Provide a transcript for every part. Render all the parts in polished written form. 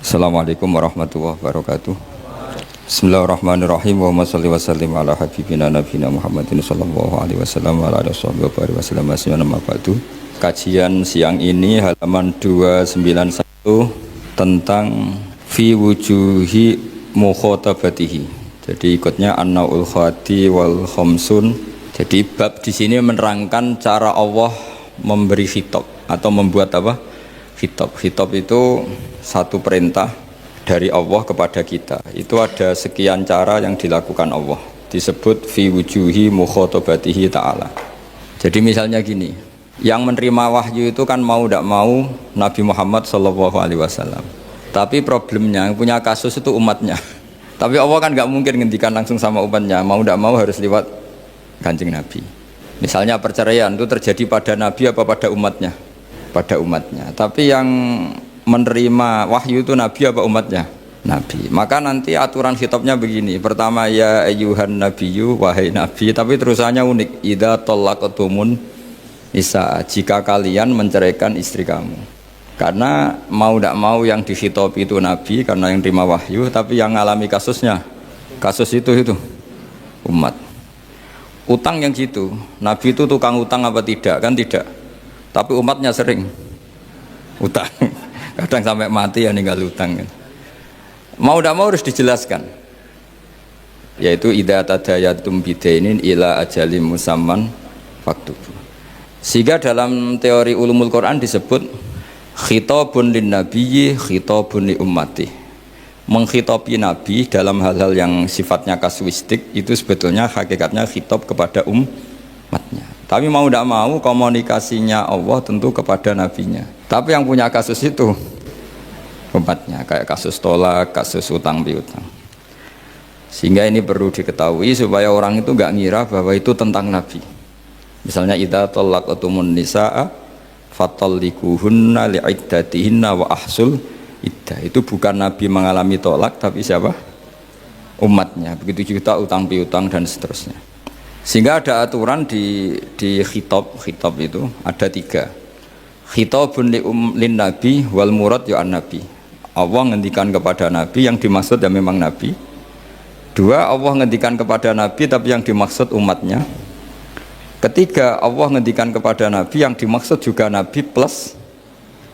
Assalamualaikum warahmatullahi wabarakatuh. Bismillahirrahmanirrahim. Wa shalli wa sallim ala habibina nabiyina Muhammadin sallallahu alaihi wasallam wa ala alihi wasallam. Kajian siang ini halaman 291 tentang fi wujuhi mukhatabatihi. Jadi ikutnya an-naul khati wal khamsun. Jadi bab di sini menerangkan cara Allah memberi khitab atau membuat apa? Khitab. Khitab itu satu perintah dari Allah kepada kita. Itu ada sekian cara yang dilakukan Allah. Disebut fi wujuhi mukhatabatihi ta'ala. Jadi misalnya gini, yang menerima wahyu itu kan mau tidak mau Nabi Muhammad SAW. Tapi problemnya yang punya kasus itu umatnya. Tapi Allah kan nggak mungkin ngendikan langsung sama umatnya. Mau tidak mau harus lewat Kanjeng Nabi. Misalnya perceraian itu terjadi pada Nabi apa pada umatnya? Pada umatnya. Tapi yang menerima wahyu itu Nabi apa umatnya? Nabi. Maka nanti aturan khitabnya begini. Pertama ya ayyuhan nabiyyu, wahai Nabi. Tapi terusannya unik. Idza talaqtumun nisa, jika kalian menceraikan istri kamu. Karena mau tidak mau yang dikhitabi itu Nabi karena yang terima wahyu. Tapi yang mengalami kasusnya, kasus itu umat. Utang yang gitu, Nabi itu tukang utang apa tidak? Kan tidak. Tapi umatnya sering utang. Kadang sampai mati ya ninggal utang. Mau tidak mau harus dijelaskan. Yaitu idza tadayatum bidainin ila ajalin musamman faktubu. Sehingga dalam teori ulumul Quran disebut khitabun lin nabiyyi khitabun li ummati. Menghitabi Nabi dalam hal-hal yang sifatnya kasuistik itu sebetulnya hakikatnya khitab kepada umatnya. Tapi mau tidak mau komunikasinya Allah tentu kepada nabinya. Tapi yang punya kasus itu umatnya, kayak kasus tolak, kasus utang piutang. Sehingga ini perlu diketahui supaya orang itu nggak ngira bahwa itu tentang Nabi. Misalnya idza talaqtumun nisaa fatallikuhunna li'iddatihinna wa ahsul iddah. Itu bukan Nabi mengalami tolak tapi siapa? Umatnya. Begitu juga utang piutang dan seterusnya. Sehingga ada aturan di khitab itu ada 3. Khitabun lin nabi wal murad ya an nabi. Allah ngendikan kepada nabi, yang dimaksud ya memang nabi. 2, Allah ngendikan kepada nabi tapi yang dimaksud umatnya. 3, Allah ngendikan kepada nabi yang dimaksud juga nabi plus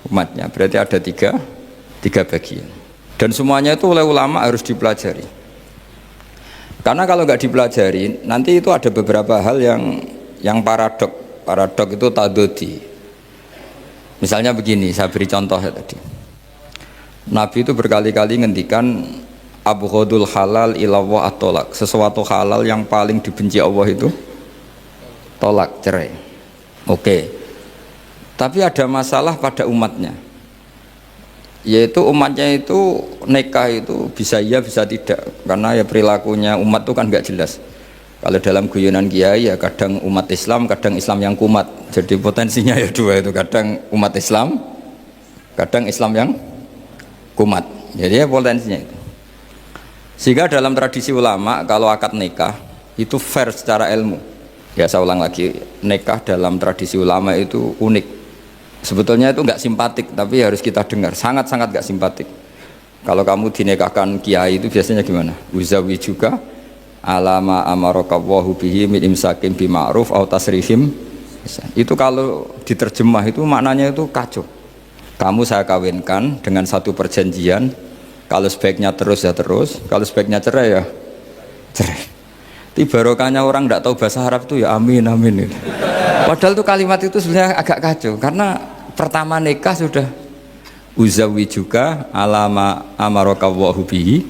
umatnya. Berarti ada 3 bagian. Dan semuanya itu oleh ulama harus dipelajari. Karena kalau nggak dipelajari, nanti itu ada beberapa hal yang paradok. Paradok itu tadodi. Misalnya begini, saya beri contoh ya tadi. Nabi itu berkali-kali ngendikan abghadul halal ilallah at-tolak. Sesuatu halal yang paling dibenci Allah itu tolak, cerai. Oke. Tapi ada masalah pada umatnya. Yaitu umatnya itu nikah itu bisa iya bisa tidak, karena ya perilakunya umat itu kan nggak jelas. Kalau dalam guyonan kiai ya kadang umat Islam, kadang Islam yang kumat. Jadi potensinya ya 2 itu, kadang umat Islam, kadang Islam yang kumat. Jadi ya potensinya itu. Sehingga dalam tradisi ulama kalau akad nikah itu fair secara ilmu. Ya saya ulang lagi, nikah dalam tradisi ulama itu unik. Sebetulnya itu nggak simpatik, tapi harus kita dengar. Sangat-sangat nggak simpatik. Kalau kamu dinikahkan kiai itu biasanya gimana? Uzawi juga alama amarokawahu bihi min imsakim bima'ruf au tasrihim. Itu kalau diterjemah itu maknanya itu kacau. Kamu saya kawinkan dengan satu perjanjian. Kalau sebaiknya terus ya terus, kalau sebaiknya cerai ya cerai. Itu barokahnya orang nggak tahu bahasa Arab itu ya amin amin. Padahal tuh kalimat itu sebenarnya agak kacau karena pertama nikah sudah uzawi juga alama amarokawahu bihi,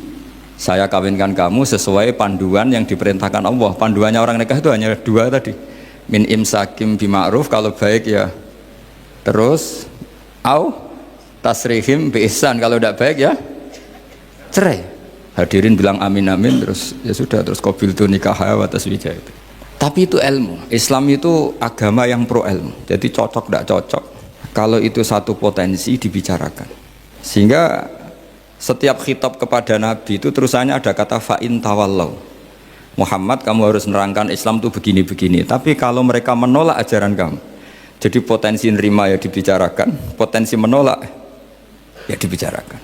saya kawinkan kamu sesuai panduan yang diperintahkan Allah. Panduannya orang nikah itu hanya 2 tadi, min imsakim bima'ruf, kalau baik ya terus, au tasrihim bi ihsan, kalau tidak baik ya cerai. Hadirin bilang amin amin, terus ya sudah, terus qabil tu nikah wa taswijah itu. Tapi itu ilmu. Islam itu agama yang pro ilmu. Jadi cocok tidak cocok, kalau itu satu potensi dibicarakan. Sehingga setiap khitab kepada Nabi itu terusannya ada kata fa'in tawallau. Muhammad, kamu harus menerangkan Islam itu begini-begini. Tapi kalau mereka menolak ajaran kamu, jadi potensi nerima ya dibicarakan, potensi menolak ya dibicarakan.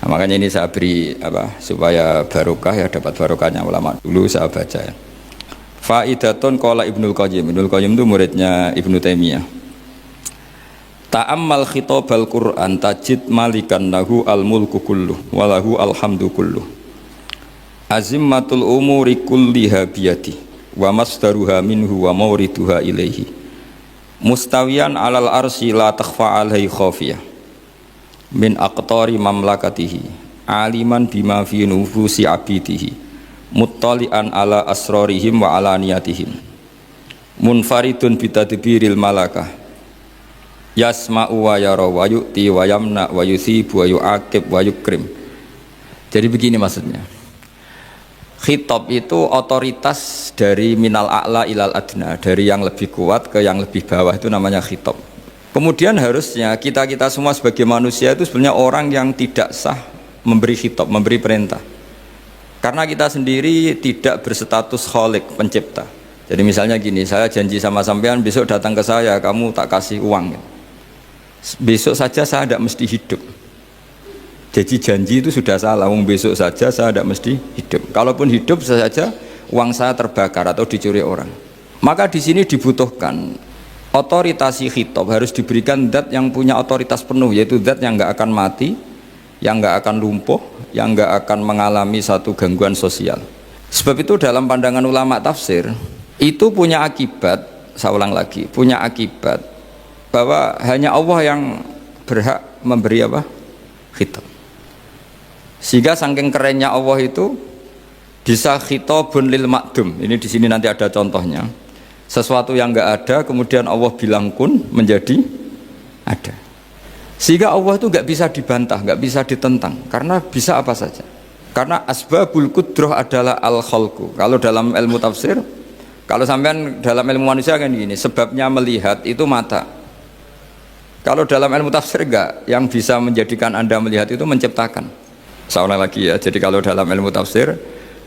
Nah, makanya ini saya beri supaya barokah ya, dapat barokahnya ulama dulu saya baca ya. Faidatun qala Ibnul Qayyim. Ibnul Qayyim itu muridnya Ibnu Taimiyah. Ta'ammal khitabal Qur'an tajid malikan lahu al-mulku kulluh wa lahu alhamdu kulluh. Azimmatul umuri kulliha biyadi wa masdaruha minhu wa mawriduha ilaihi. Mustawiyan alal arsy la takhfa alaihi khafiyah. Min aqtari mamlakatihi aliman bima fi nufusi abidihi muttali'an ala asrarihim wa alaniyatihim munfaridun bitadbiril malakah yasma'u wa yara wa yu'ti wa yamna wa yusibu wa yu'aqib wa yukrim. Jadi begini maksudnya, khitab itu otoritas dari minal a'la ilal adna, dari yang lebih kuat ke yang lebih bawah, itu namanya khitab. Kemudian harusnya kita semua sebagai manusia itu sebenarnya orang yang tidak sah memberi khitab, memberi perintah, karena kita sendiri tidak berstatus khalik, pencipta. Jadi misalnya gini, saya janji sama sampean besok datang ke saya, kamu tak kasih uang gitu. Besok saja saya tidak mesti hidup. Jadi janji itu sudah salah, besok saja saya tidak mesti hidup. Kalaupun hidup saja uang saya terbakar atau dicuri orang. Maka di sini dibutuhkan otoritasi khitab, harus diberikan zat yang punya otoritas penuh, yaitu zat yang nggak akan mati, yang nggak akan lumpuh, yang nggak akan mengalami satu gangguan sosial. Sebab itu dalam pandangan ulama tafsir itu punya akibat, saya ulang lagi, punya akibat bahwa hanya Allah yang berhak memberi khitab. Sehingga saking kerennya Allah itu bisa khitabun lil makdum. Ini di sini nanti ada contohnya. Sesuatu yang enggak ada kemudian Allah bilang kun menjadi ada. Sehingga Allah itu enggak bisa dibantah, enggak bisa ditentang, karena bisa apa saja. Karena asbabul qudrah adalah al-khalqu. Kalau dalam ilmu tafsir, kalau sampean dalam ilmu manusia kan gini, sebabnya melihat itu mata. Kalau dalam ilmu tafsir enggak, yang bisa menjadikan Anda melihat itu menciptakan. Saya ulang lagi ya, jadi kalau dalam ilmu tafsir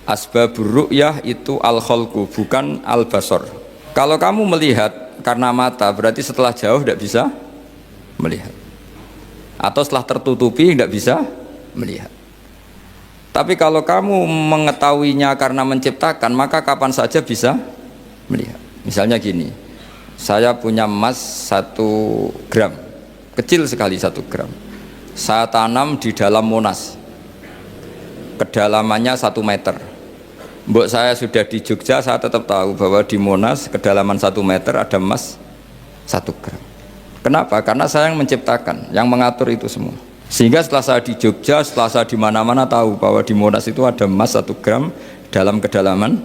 asbabur ru'yah itu al-khalqu, bukan al-basar. Kalau kamu melihat karena mata, berarti setelah jauh tidak bisa melihat, atau setelah tertutupi tidak bisa melihat. Tapi kalau kamu mengetahuinya karena menciptakan, maka kapan saja bisa melihat. Misalnya gini, saya punya emas 1 gram, kecil sekali 1 gram, saya tanam di dalam Monas, kedalamannya 1 meter. Mbok saya sudah di Jogja, saya tetap tahu bahwa di Monas kedalaman 1 meter ada emas 1 gram. Kenapa? Karena saya yang menciptakan, yang mengatur itu semua. Sehingga setelah saya di Jogja, setelah saya di mana-mana tahu bahwa di Monas itu ada emas 1 gram dalam kedalaman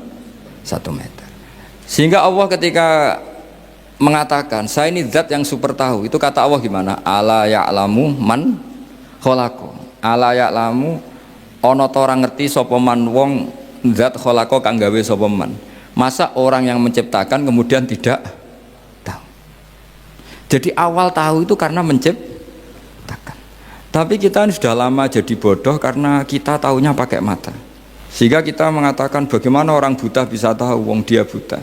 1 meter. Sehingga Allah ketika mengatakan saya ini zat yang super tahu, itu kata Allah gimana? Ala ya'lamu man khalaqo. Ala ya'lamu ana ta ora ngerti sapa man wong zat khalaqo kang gawe sapa man. Masa orang yang menciptakan kemudian tidak tahu? Jadi awal tahu itu karena menciptakan. Tapi kita ini sudah lama jadi bodoh karena kita tahunya pakai mata. Sehingga kita mengatakan bagaimana orang buta bisa tahu wong dia buta.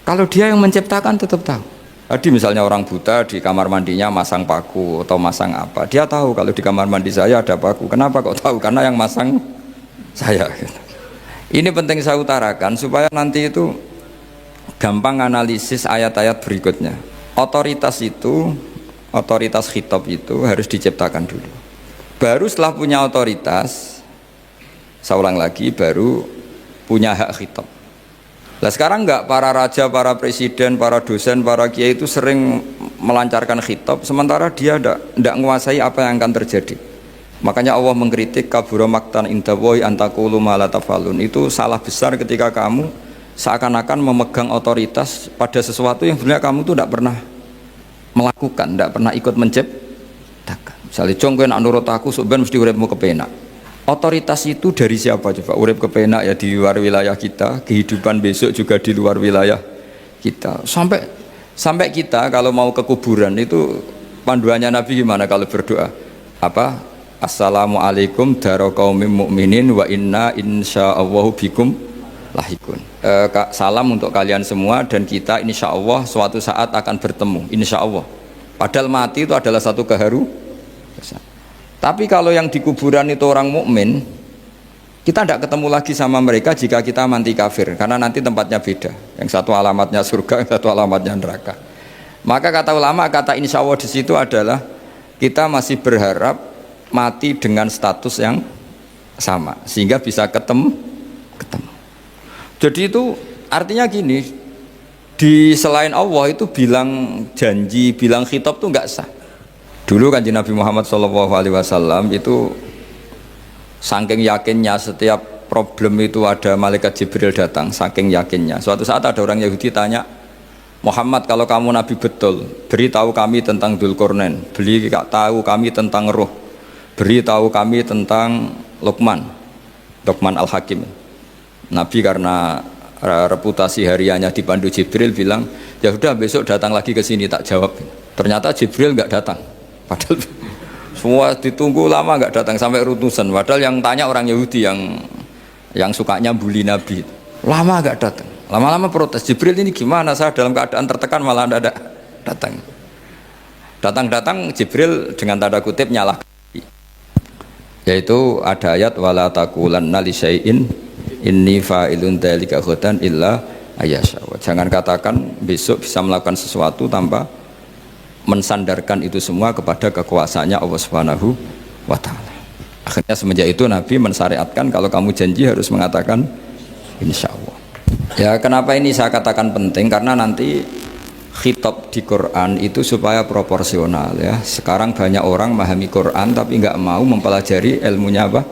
Kalau dia yang menciptakan tetap tahu. Tadi misalnya orang buta di kamar mandinya masang paku atau masang apa, dia tahu kalau di kamar mandi saya ada paku. Kenapa kok tahu? Karena yang masang saya. Ini penting saya utarakan supaya nanti itu gampang analisis ayat-ayat berikutnya. Otoritas itu, otoritas khitab itu harus diciptakan dulu. Baru setelah punya otoritas, saya ulang lagi, baru punya hak khitab. Nah sekarang enggak, para raja, para presiden, para dosen, para kiai itu sering melancarkan khitab, sementara dia enggak menguasai apa yang akan terjadi. Makanya Allah mengkritik kabura maktan indallahi antaqulu ma la tafalun. Itu salah besar ketika kamu seakan-akan memegang otoritas pada sesuatu yang sebenarnya kamu tuh enggak pernah melakukan, enggak pernah ikut menciptakan. Misalnya jong kowe nak nurut aku sok ben mesti uripmu kepenak. Otoritas itu dari siapa coba? Urip kepenak ya di luar wilayah kita, kehidupan besok juga di luar wilayah kita. Sampai kita kalau mau ke kuburan itu panduannya Nabi gimana kalau berdoa? Apa? Assalamualaikum daraqaumim mu'minin wa inna insyaallahu bikum lahikun. Salam untuk kalian semua dan kita insya Allah suatu saat akan bertemu, insya Allah. Padahal mati itu adalah satu keharusan. Tapi kalau yang di kuburan itu orang mukmin, kita tidak ketemu lagi sama mereka jika kita mati kafir, karena nanti tempatnya beda. Yang satu alamatnya surga, yang satu alamatnya neraka. Maka kata ulama, kata insya Allah di situ adalah kita masih berharap mati dengan status yang sama, sehingga bisa ketemu. Jadi itu artinya gini, di selain Allah itu bilang janji, bilang khitab itu nggak sah. Dulu kan Nabi Muhammad SAW itu saking yakinnya setiap problem itu ada malaikat Jibril datang, saking yakinnya. Suatu saat ada orang Yahudi tanya, Muhammad, kalau kamu Nabi betul, beritahu kami tentang Dzulqarnain, beritahu kami tentang Ruh, beritahu kami tentang Luqman Al-Hakim. Nabi karena reputasi hariannya dipandu Jibril bilang, ya sudah besok datang lagi ke sini tak jawab. Ternyata Jibril nggak datang. Padahal semua ditunggu lama nggak datang sampai utusan. Padahal yang tanya orang Yahudi yang sukanya bully Nabi. Lama nggak datang. Lama-lama protes. Jibril ini gimana? Saya dalam keadaan tertekan malah tidak datang. Datang Jibril dengan tanda kutip nyalahkan. Yaitu ada ayat wala taqulanna li syai'in inni fa'ilun dzalika ghadan illa ayyasha. Jangan katakan besok bisa melakukan sesuatu tanpa mensandarkan itu semua kepada kekuasaannya Allah Subhanahu wa ta'ala. Akhirnya semenjak itu Nabi mensyariatkan kalau kamu janji harus mengatakan insya Allah. Ya kenapa ini saya katakan penting, karena nanti khitab di Quran itu supaya proporsional ya. Sekarang banyak orang memahami Quran tapi nggak mau mempelajari ilmunya apa?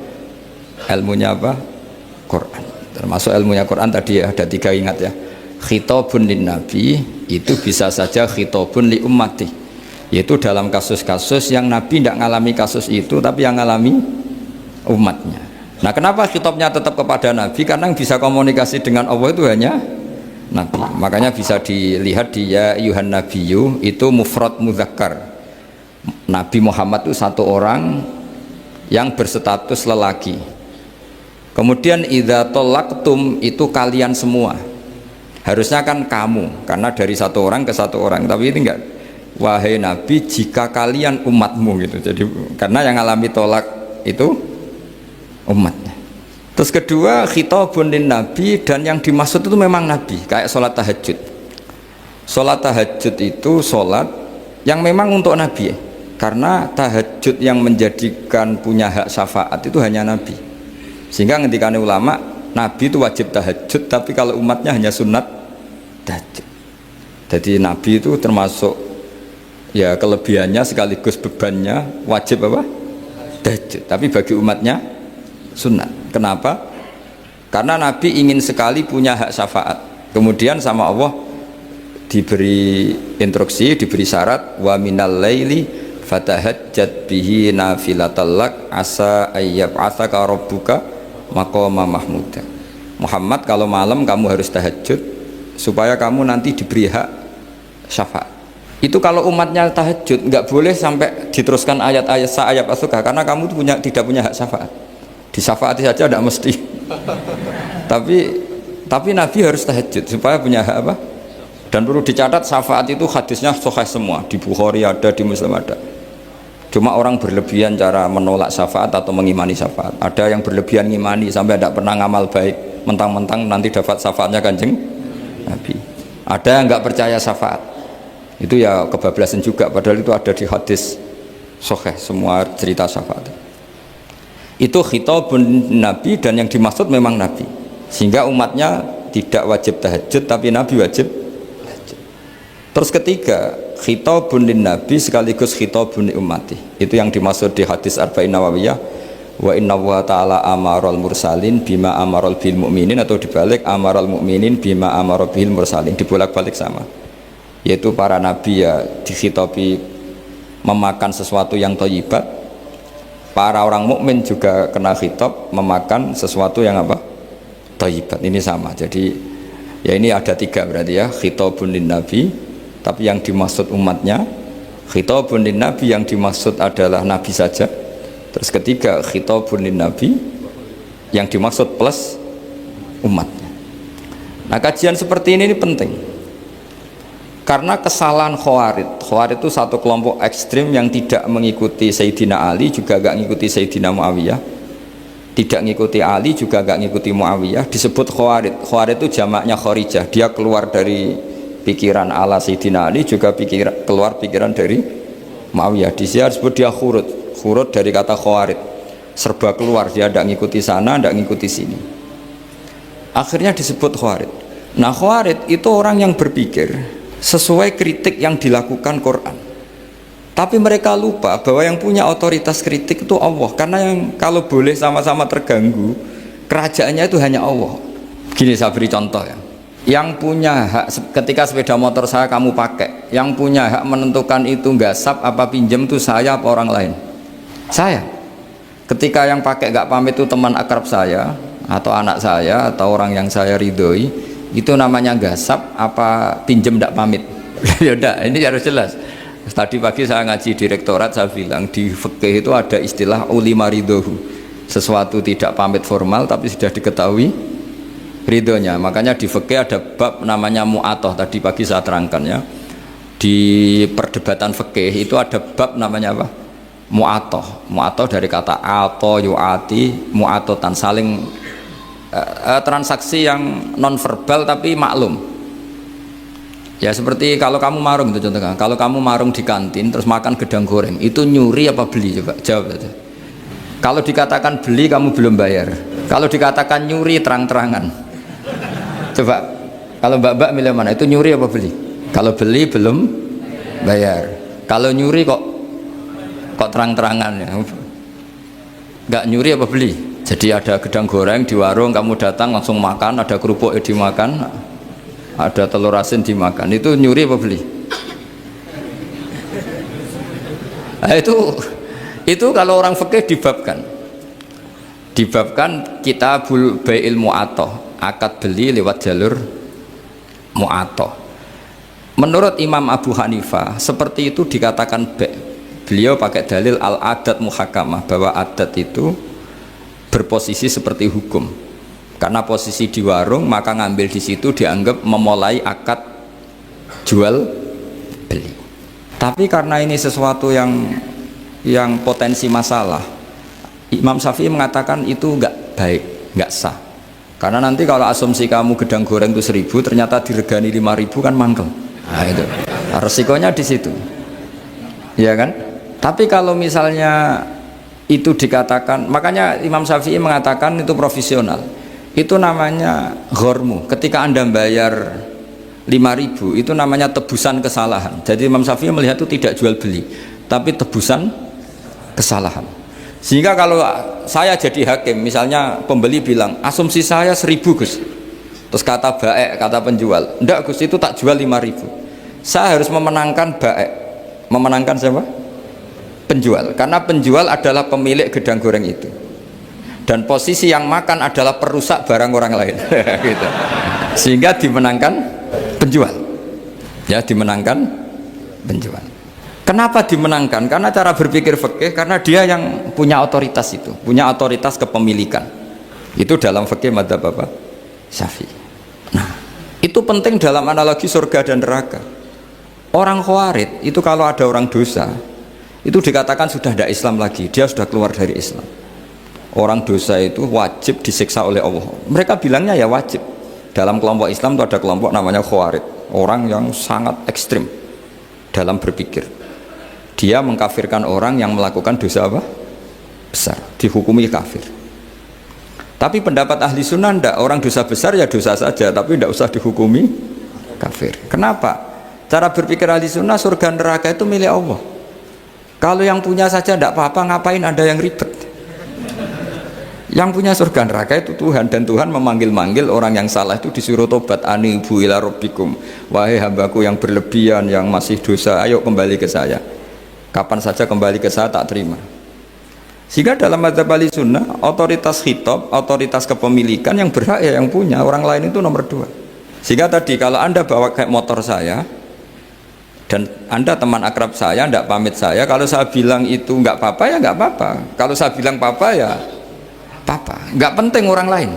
Quran. Termasuk ilmunya Quran tadi ya, ada 3 ingat ya. Khitabun lin nabi itu bisa saja khitabun li ummati, yaitu dalam kasus-kasus yang Nabi tidak ngalami kasus itu tapi yang ngalami umatnya. Nah kenapa khitabnya tetap kepada Nabi? Karena yang bisa komunikasi dengan Allah itu hanya Nabi. Makanya bisa dilihat di ya Yuhan Nabiyu itu mufrad mudzakkar. Nabi Muhammad itu satu orang yang berstatus lelaki. Kemudian idza talaqtum itu kalian semua. Harusnya kan kamu, karena dari satu orang ke satu orang, tapi ini enggak. Wahai Nabi, jika kalian umatmu gitu. Jadi karena yang alami tolak itu umatnya. Terus kedua, khitabun lin nabi, dan yang dimaksud itu memang Nabi, kayak sholat tahajud. Sholat tahajud itu sholat yang memang untuk Nabi ya. Karena tahajud yang menjadikan punya hak syafaat itu hanya Nabi. Sehingga ngendikane ulama, Nabi itu wajib tahajud, tapi kalau umatnya hanya sunat tahajud. Jadi Nabi itu termasuk ya kelebihannya sekaligus bebannya wajib apa? Tahajud. Tapi bagi umatnya sunat. Kenapa? Karena Nabi ingin sekali punya hak syafaat. Kemudian sama Allah diberi instruksi, diberi syarat wa minal laili fatahajjat bihi nafilatallak asa ayyab'atsaka rabbuka maqama mahmuda. Muhammad, kalau malam kamu harus tahajud supaya kamu nanti diberi hak syafaat. Itu kalau umatnya tahajud nggak boleh sampai diteruskan ayat-ayat sa'ayat asuka, karena kamu tidak punya hak syafaat. Disyafaati saja tidak mesti. tapi Nabi harus tahajud supaya punya hak apa? Dan perlu dicatat syafaat itu hadisnya sahih semua, di Bukhari ada, di Muslim ada. Cuma orang berlebihan cara menolak syafaat atau mengimani syafaat. Ada yang berlebihan ngimani sampai tidak pernah ngamal baik, mentang-mentang nanti dapat syafaatnya Kanjeng Nabi. Ada yang nggak percaya syafaat, itu ya kebablasan juga, padahal itu ada di hadis sahih semua cerita syafaat. Itu khitabun Nabi, dan yang dimaksud memang Nabi, sehingga umatnya tidak wajib tahajud tapi Nabi wajib tahajud. Terus ketiga, khitabun lin Nabi sekaligus khitabun li ummati, itu yang dimaksud di hadis Arba'in Nawawiyah, wa inna wa ta'ala amaral mursalin bima amaral bil mu'minin, atau dibalik amaral mu'minin bima amaral bil mursalin, dibolak-balik sama, yaitu para nabi ya dikhitabi memakan sesuatu yang thayyibat. Para orang mukmin juga kena khitab memakan sesuatu yang apa? Thayyibat. Ini sama. Jadi ya ini ada 3 berarti ya, khitabun lin nabi, tapi yang dimaksud umatnya. Khitabun lin nabi yang dimaksud adalah nabi saja. Terus ketiga, khitabun lin nabi yang dimaksud plus umatnya. Nah, kajian seperti ini penting. Karena kesalahan Khawarij. Khawarij itu satu kelompok ekstrim yang tidak mengikuti Sayyidina Ali, juga gak ngikuti Sayyidina Muawiyah. Tidak ngikuti Ali, juga gak ngikuti Muawiyah. Disebut Khawarij. Khawarij itu jamaknya Kharijah. Dia keluar dari pikiran ala Sayyidina Ali, juga keluar pikiran dari Muawiyah. Di sini disebut dia khurut. Khurut dari kata Khawarij. Serba keluar, dia tidak ngikuti sana, tidak ngikuti sini. Akhirnya disebut Khawarij. Nah, Khawarij itu orang yang berpikir sesuai kritik yang dilakukan Quran. Tapi mereka lupa bahwa yang punya otoritas kritik itu Allah. Karena yang kalau boleh sama-sama terganggu, kerajaannya itu hanya Allah. Gini saya beri contoh ya. Yang punya hak ketika sepeda motor saya kamu pakai, yang punya hak menentukan itu gasap apa pinjam itu saya apa orang lain? Saya. Ketika yang pakai gak pamit itu teman akrab saya atau anak saya atau orang yang saya ridhoi, itu namanya gasap apa pinjem tidak pamit? Ya udah, ini harus jelas. Tadi pagi saya ngaji direktorat, saya bilang di fikih itu ada istilah ulima ridhohu, sesuatu tidak pamit formal tapi sudah diketahui ridhonya. Makanya di fikih ada bab namanya mu'atoh, tadi pagi saya terangkan ya. Di perdebatan fikih itu ada bab namanya apa? Mu'atoh. Mu'atoh dari kata ato yu'ati, mu'atotan, saling transaksi yang non verbal tapi maklum. Ya seperti kalau kamu marung itu contohnya, kalau kamu marung di kantin terus makan gedang goreng, itu nyuri apa beli? Coba jawab saja. Kalau dikatakan beli kamu belum bayar, kalau dikatakan nyuri terang-terangan. Coba kalau mbak-mbak milih mana, itu nyuri apa beli? Kalau beli belum bayar, kalau nyuri kok terang-terangan ya. Nggak nyuri apa beli? Jadi ada gedang goreng di warung, kamu datang langsung makan, ada kerupuk dimakan, ada telur asin dimakan, itu nyuri apa beli? Nah, itu kalau orang fikih dibabkan kitabul bai'il mu'atoh, akad beli lewat jalur mu'atoh. Menurut Imam Abu Hanifah seperti itu dikatakan beliau pakai dalil al-adat muhakamah, bahwa adat itu berposisi seperti hukum. Karena posisi di warung, maka ngambil di situ dianggap memulai akad jual beli. Tapi karena ini sesuatu yang potensi masalah, Imam Syafi'i mengatakan itu enggak baik, enggak sah. Karena nanti kalau asumsi kamu gedang goreng itu 1000, ternyata diregani 5000 kan mangkel. Nah itu, resikonya di situ. Ya kan? Tapi kalau misalnya itu dikatakan, makanya Imam Syafi'i mengatakan itu profesional, itu namanya ghormu. Ketika Anda bayar 5000, itu namanya tebusan kesalahan. Jadi Imam Syafi'i melihat itu tidak jual beli, tapi tebusan kesalahan. Sehingga kalau saya jadi hakim, misalnya pembeli bilang asumsi saya 1000 Gus, terus kata baek, kata penjual enggak Gus, itu tak jual 5000, saya harus memenangkan baek. Memenangkan siapa? Penjual, karena penjual adalah pemilik gedang goreng itu, dan posisi yang makan adalah perusak barang orang lain. Gitu. Sehingga dimenangkan penjual, ya dimenangkan penjual. Kenapa dimenangkan? Karena cara berpikir fikih, karena dia yang punya otoritas itu, punya otoritas kepemilikan. Itu dalam fikih madzhab apa? Syafi'i. Nah, itu penting dalam analogi surga dan neraka. Orang Khawarij itu kalau ada orang dosa, itu dikatakan sudah tidak Islam lagi, dia sudah keluar dari Islam. Orang dosa itu wajib disiksa oleh Allah. Mereka bilangnya ya wajib. Dalam kelompok Islam itu ada kelompok namanya Khawarij, orang yang sangat ekstrim dalam berpikir. Dia mengkafirkan orang yang melakukan dosa apa? Besar, dihukumi kafir. Tapi pendapat ahli sunnah enggak, orang dosa besar ya dosa saja, tapi tidak usah dihukumi kafir. Kenapa? Cara berpikir ahli sunnah, surga neraka itu milik Allah. Kalau yang punya saja tidak apa-apa, ngapain ada yang ribet? Yang punya surga neraka itu Tuhan, dan Tuhan memanggil-manggil orang yang salah itu disuruh tobat. Anibu ila rabbikum, wahai hambaku yang berlebihan, yang masih dosa, ayo kembali ke saya. Kapan saja kembali ke saya tak terima. Sehingga dalam madzhab ahli sunnah, otoritas khitab, otoritas kepemilikan yang berhak ya yang punya, orang lain itu nomor 2. Sehingga tadi kalau Anda bawa kayak motor saya, dan Anda teman akrab saya, tidak pamit saya, kalau saya bilang itu nggak apa-apa ya nggak apa-apa, kalau saya bilang apa-apa ya apa-apa, nggak penting orang lain.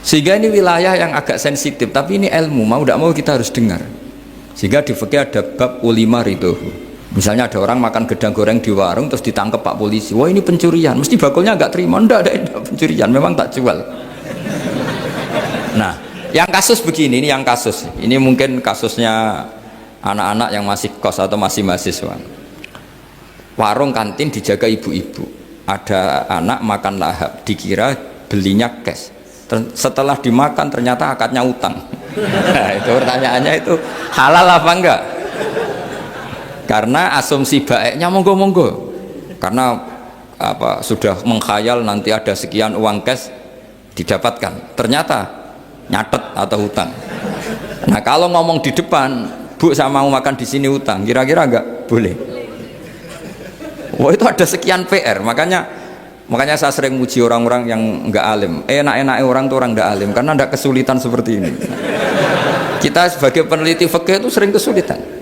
Sehingga ini wilayah yang agak sensitif, tapi ini ilmu, mau tidak mau kita harus dengar. Sehingga di fikih ada bab ulima ridhohu. Misalnya ada orang makan gedang goreng di warung terus ditangkap Pak polisi, wah ini pencurian, mesti bakulnya nggak terima, enggak pencurian, memang tak jual. Nah, yang kasus begini, ini yang kasus, ini mungkin kasusnya anak-anak yang masih kos atau masih mahasiswa. Warung kantin dijaga ibu-ibu, ada anak makan lahap, dikira belinya cash, setelah dimakan ternyata akadnya utang. Nah, itu pertanyaannya itu halal apa enggak? Karena asumsi baiknya monggo-monggo, karena apa, sudah mengkhayal nanti ada sekian uang cash didapatkan, ternyata nyatet atau hutang. Nah kalau ngomong di depan, Bu saya mau makan di sini hutang, kira-kira enggak boleh. Wah itu ada sekian PR, makanya saya sering muji orang-orang yang enggak alim. Enak-enak orang tuh orang enggak alim karena enggak kesulitan seperti ini. Kita sebagai peneliti fikih itu sering kesulitan.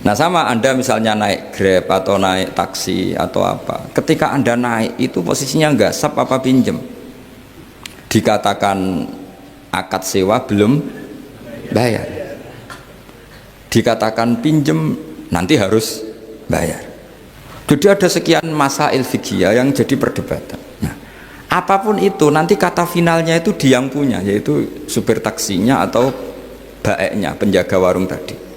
Nah sama Anda misalnya naik Grab atau naik taksi atau apa, ketika Anda naik itu posisinya gasap apa pinjem, dikatakan akad sewa belum bayar, dikatakan pinjem nanti harus bayar. Jadi ada sekian masail fikih yang jadi perdebatan. Nah, apapun itu nanti kata finalnya itu dia yang punya, yaitu supir taksinya atau baeknya, penjaga warung tadi.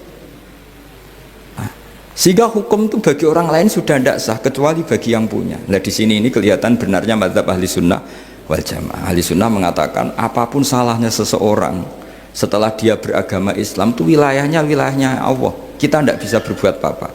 Sehingga hukum itu bagi orang lain sudah tidak sah kecuali bagi yang punya. Nah di sini ini kelihatan benarnya mazhab ahli sunnah wal jamaah. Ahli sunnah mengatakan apapun salahnya seseorang setelah dia beragama Islam itu wilayahnya Allah. Kita tidak bisa berbuat apa-apa.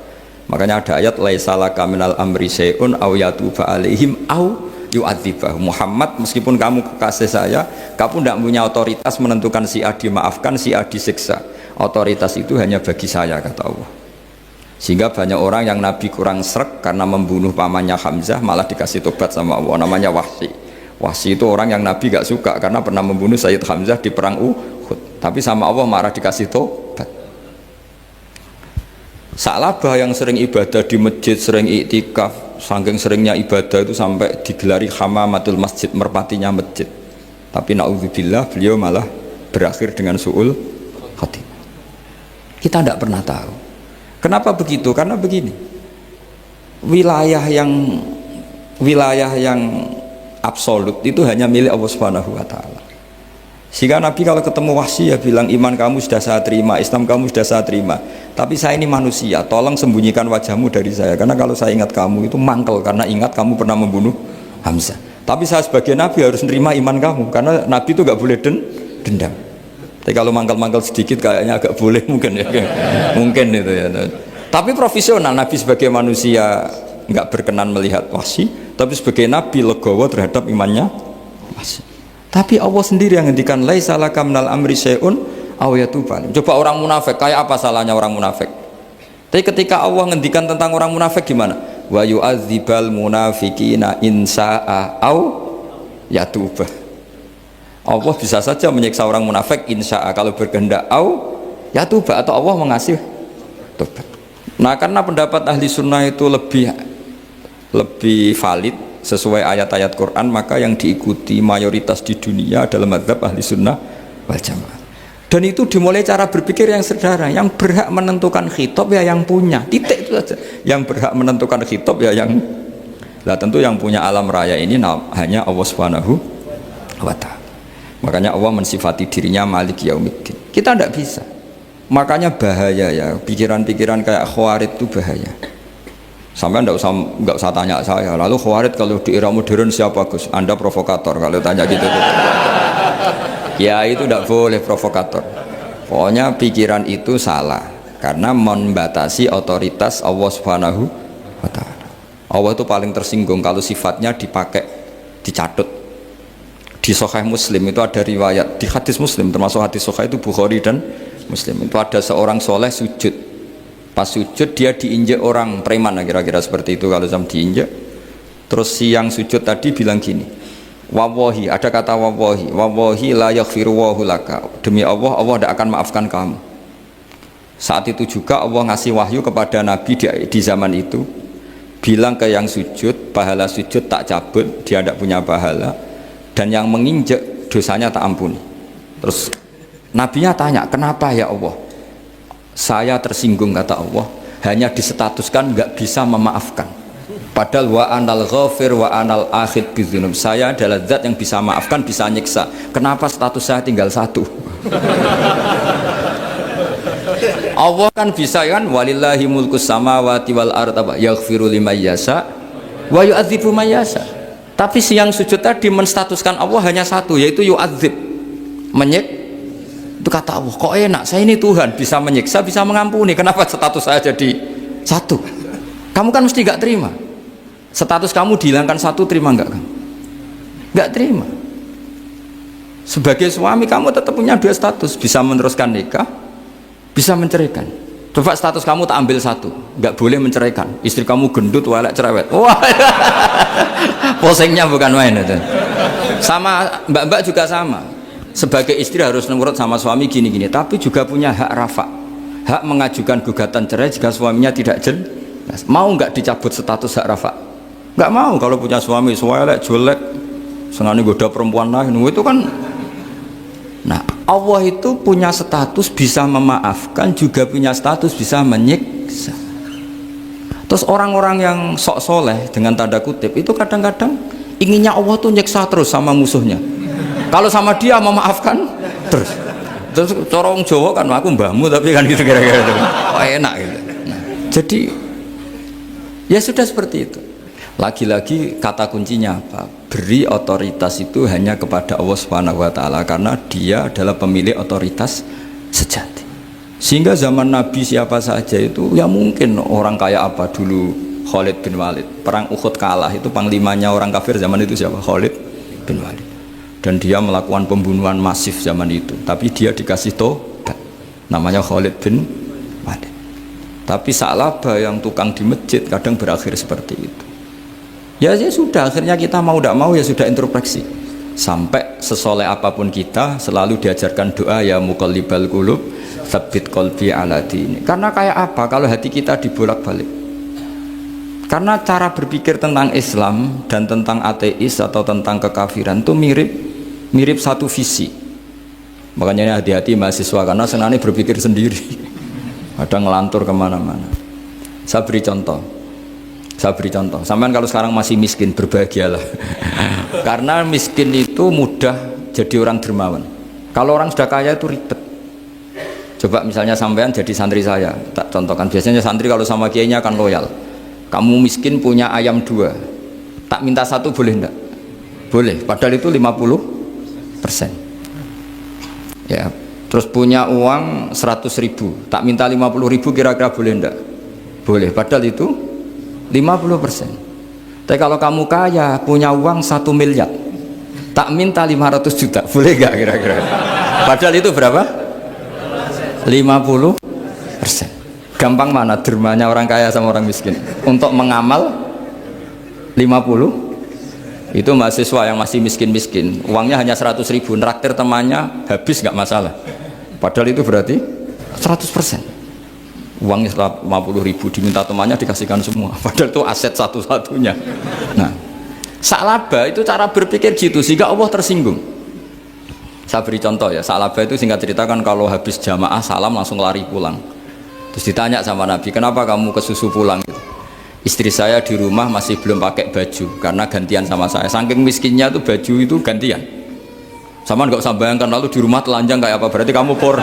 Makanya ada ayat laisa laka minal amri syai'un aw yatuba alaihim aw yu'adzibahum. Muhammad meskipun kamu kekasih saya, kamu tidak punya otoritas menentukan si A dimaafkan, si A disiksa. Otoritas itu hanya bagi saya kata Allah. Sehingga banyak orang yang Nabi kurang srek karena membunuh pamannya Hamzah malah dikasih tobat sama Allah, namanya Wahsy. Wahsy itu orang yang Nabi gak suka karena pernah membunuh Sayyid Hamzah di perang Uhud, tapi sama Allah marah dikasih tobat. Sa'labah yang sering ibadah di masjid, sering iktikaf, saking seringnya ibadah itu sampai digelari hamamatul masjid, merpatinya masjid. Tapi na'udzubillah beliau malah berakhir dengan su'ul khatimah. Kita tidak pernah tahu. Kenapa begitu? Karena begini, wilayah yang absolut itu hanya milik Allah Subhanahu wa Ta'ala. Sehingga Nabi kalau ketemu Wahsy ya bilang, iman kamu sudah saya terima, Islam kamu sudah saya terima, tapi saya ini manusia, tolong sembunyikan wajahmu dari saya, karena kalau saya ingat kamu itu mangkel, karena ingat kamu pernah membunuh Hamzah. Tapi saya sebagai Nabi harus nerima iman kamu, karena Nabi itu gak boleh dendam. Tapi kalau mangkal-mangkal sedikit kayaknya agak boleh mungkin ya, mungkin itu ya. Tapi profesional, Nabi sebagai manusia nggak berkenan melihat Wahsy, tapi sebagai Nabi legowo terhadap imannya Wahsy. Tapi Allah sendiri yang ngendikan laisa laka minal amri syai'un aw yatuba. Coba orang munafik, kayak apa salahnya orang munafik? Tapi ketika Allah ngendikan tentang orang munafik gimana? Wa yu'adzibal munafiqina in sa'a aw yatuba. Allah bisa saja menyiksa orang munafik insya'a kalau berkehendak ya tuba, atau Allah mengasih tobat. Nah karena pendapat ahli sunnah itu lebih valid sesuai ayat-ayat Quran, maka yang diikuti mayoritas di dunia adalah mazhab ahli sunnah wal jamaah. Dan itu dimulai cara berpikir yang sederhana, yang berhak menentukan khitab ya yang punya, titik itu saja. Yang berhak menentukan khitab ya yang, lah tentu yang punya alam raya ini hanya Allah Subhanahu wa Ta'ala. Makanya Allah mensifati dirinya Malik Yaumiddin. Kita tidak bisa. Makanya bahaya ya, pikiran-pikiran kayak Khawarij itu bahaya. Sampai nggak usah tanya saya. Lalu Khawarij kalau di era modern siapa Gus? Anda provokator kalau tanya gitu. Ya itu tidak boleh provokator. Pokoknya pikiran itu salah karena membatasi otoritas Allah Subhanahu wa Ta'ala. Allah itu paling tersinggung kalau sifatnya dipakai, dicatut. Di Sahih Muslim itu ada riwayat, di hadis Muslim termasuk hadis Sahih itu Bukhari dan Muslim, itu ada seorang soleh sujud, pas sujud dia diinjek orang preman, kira-kira seperti itu kalau sama diinjek. Terus si yang sujud tadi bilang gini, wawahi, ada kata wawahi la yaghfiru wahu laka, demi Allah, Allah tidak akan maafkan kamu. Saat itu juga Allah ngasih wahyu kepada Nabi di zaman itu, bilang ke yang sujud, pahala sujud tak cabut, dia tidak punya pahala, dan yang menginjek dosanya tak ampuni. Terus nabinya tanya, kenapa ya Allah? Saya tersinggung kata Allah, hanya disetatuskan nggak bisa memaafkan. Padahal wa anal ghafir wa anal akhid bidzunub. Saya adalah zat yang bisa maafkan, bisa nyiksa. Kenapa status saya tinggal satu? Allah kan bisa kan, walillahi mulkus samawati wal ardh yaghfiru liman yasha wa yu'adzibu man yasha. Tapi yang sujud tadi menstatuskan Allah hanya satu, yaitu yu'adzib, menyik. Itu kata Allah, kok enak, saya ini Tuhan, bisa menyiksa, bisa mengampuni, kenapa status saya jadi satu? Kamu kan mesti gak terima. Status kamu dihilangkan satu, terima gak kamu? Gak terima. Sebagai suami kamu tetap punya dua status, bisa meneruskan nikah, bisa menceraikan. Coba status kamu tak ambil satu, gak boleh menceraikan. Istri kamu gendut, walek, cerewet. Wah, posengnya bukan main itu. Sama mbak-mbak juga sama. Sebagai istri harus nurut sama suami gini-gini, tapi juga punya hak rafa, hak mengajukan gugatan cerai jika suaminya tidak jelas. Mau nggak dicabut status hak rafa? Nggak mau. Kalau punya suami suelek, jelek, senangnya goda perempuan lain, itu kan. Nah, Allah itu punya status bisa memaafkan, juga punya status bisa menyiksa. Terus orang-orang yang sok soleh dengan tanda kutip itu kadang-kadang inginnya Allah tuh nyiksa terus sama musuhnya. Kalau sama dia memaafkan terus corong Jawa kan aku mbahmu tapi kan gitu kira-kira itu. Oh, enak gitu. Nah, jadi ya sudah seperti itu. Lagi-lagi kata kuncinya apa? Beri otoritas itu hanya kepada Allah Subhanahu wa taala karena dia adalah pemilik otoritas sejati. Sehingga zaman Nabi siapa saja itu ya mungkin orang kayak apa dulu Khalid bin Walid. Perang Uhud kalah itu panglimanya orang kafir zaman itu siapa? Khalid bin Walid. Dan dia melakukan pembunuhan masif zaman itu, tapi dia dikasih tobat, namanya Khalid bin Walid. Tapi Sa'labah yang tukang di masjid kadang berakhir seperti itu. Ya sudah, akhirnya kita mau tidak mau ya sudah introspeksi. Sampai sesoleh apapun kita selalu diajarkan doa ya muqallibal qulub tsabbit qalbi ala dini. Karena kayak apa kalau hati kita dibolak-balik? Karena cara berpikir tentang Islam dan tentang ateis atau tentang kekafiran itu mirip satu visi. Makanya hati-hati mahasiswa karena senangnya berpikir sendiri. Ada ngelantur kemana-mana. Saya beri contoh. Sampean kalau sekarang masih miskin berbahagialah. Karena miskin itu mudah jadi orang dermawan. Kalau orang sudah kaya itu ribet. Coba misalnya sampean jadi santri saya, tak contohkan. Biasanya santri kalau sama kiainya akan loyal. Kamu miskin punya ayam 2, tak minta 1 boleh enggak? Boleh, padahal itu 50%. Ya, terus punya uang 100.000, tak minta 50.000 kira-kira boleh enggak? Boleh, padahal itu 50%. Tapi kalau kamu kaya, punya uang 1 miliar, tak minta 500 juta, boleh enggak kira-kira? Padahal itu berapa? 50%. Gampang mana dermanya orang kaya sama orang miskin? Untuk mengamal 50, itu mahasiswa yang masih miskin-miskin, uangnya hanya 100.000, neraktir temannya habis nggak masalah. Padahal itu berarti 100%. Uangnya 50.000 diminta temannya dikasihkan semua. Padahal itu aset satu-satunya. Nah, Sa'labah itu cara berpikir gitu sehingga Allah tersinggung. Saya beri contoh ya, Sa'labah itu singkat cerita kan kalau habis jamaah salam langsung lari pulang. Terus ditanya sama Nabi, kenapa kamu kesusu pulang gitu? Istri saya di rumah masih belum pakai baju karena gantian sama saya. Saking miskinnya tuh baju itu gantian. Sama nggak usah bayangkan lalu di rumah telanjang kayak apa, berarti kamu porno.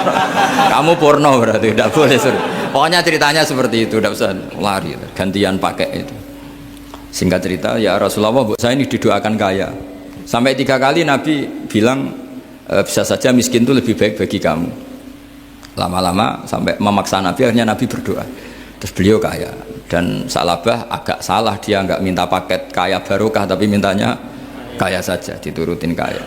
Kamu porno berarti, tidak boleh suruh. Pokoknya ceritanya seperti itu, tidak usah lari, gantian pakai itu. Singkat cerita, ya Rasulullah, saya ini didoakan kaya. Sampai 3 kali Nabi bilang bisa saja miskin itu lebih baik bagi kamu. Lama-lama sampai memaksa Nabi, akhirnya Nabi berdoa. Terus beliau kaya. Dan Sa'labah agak salah, dia nggak minta paket kaya barokah, tapi mintanya kaya saja, diturutin kaya.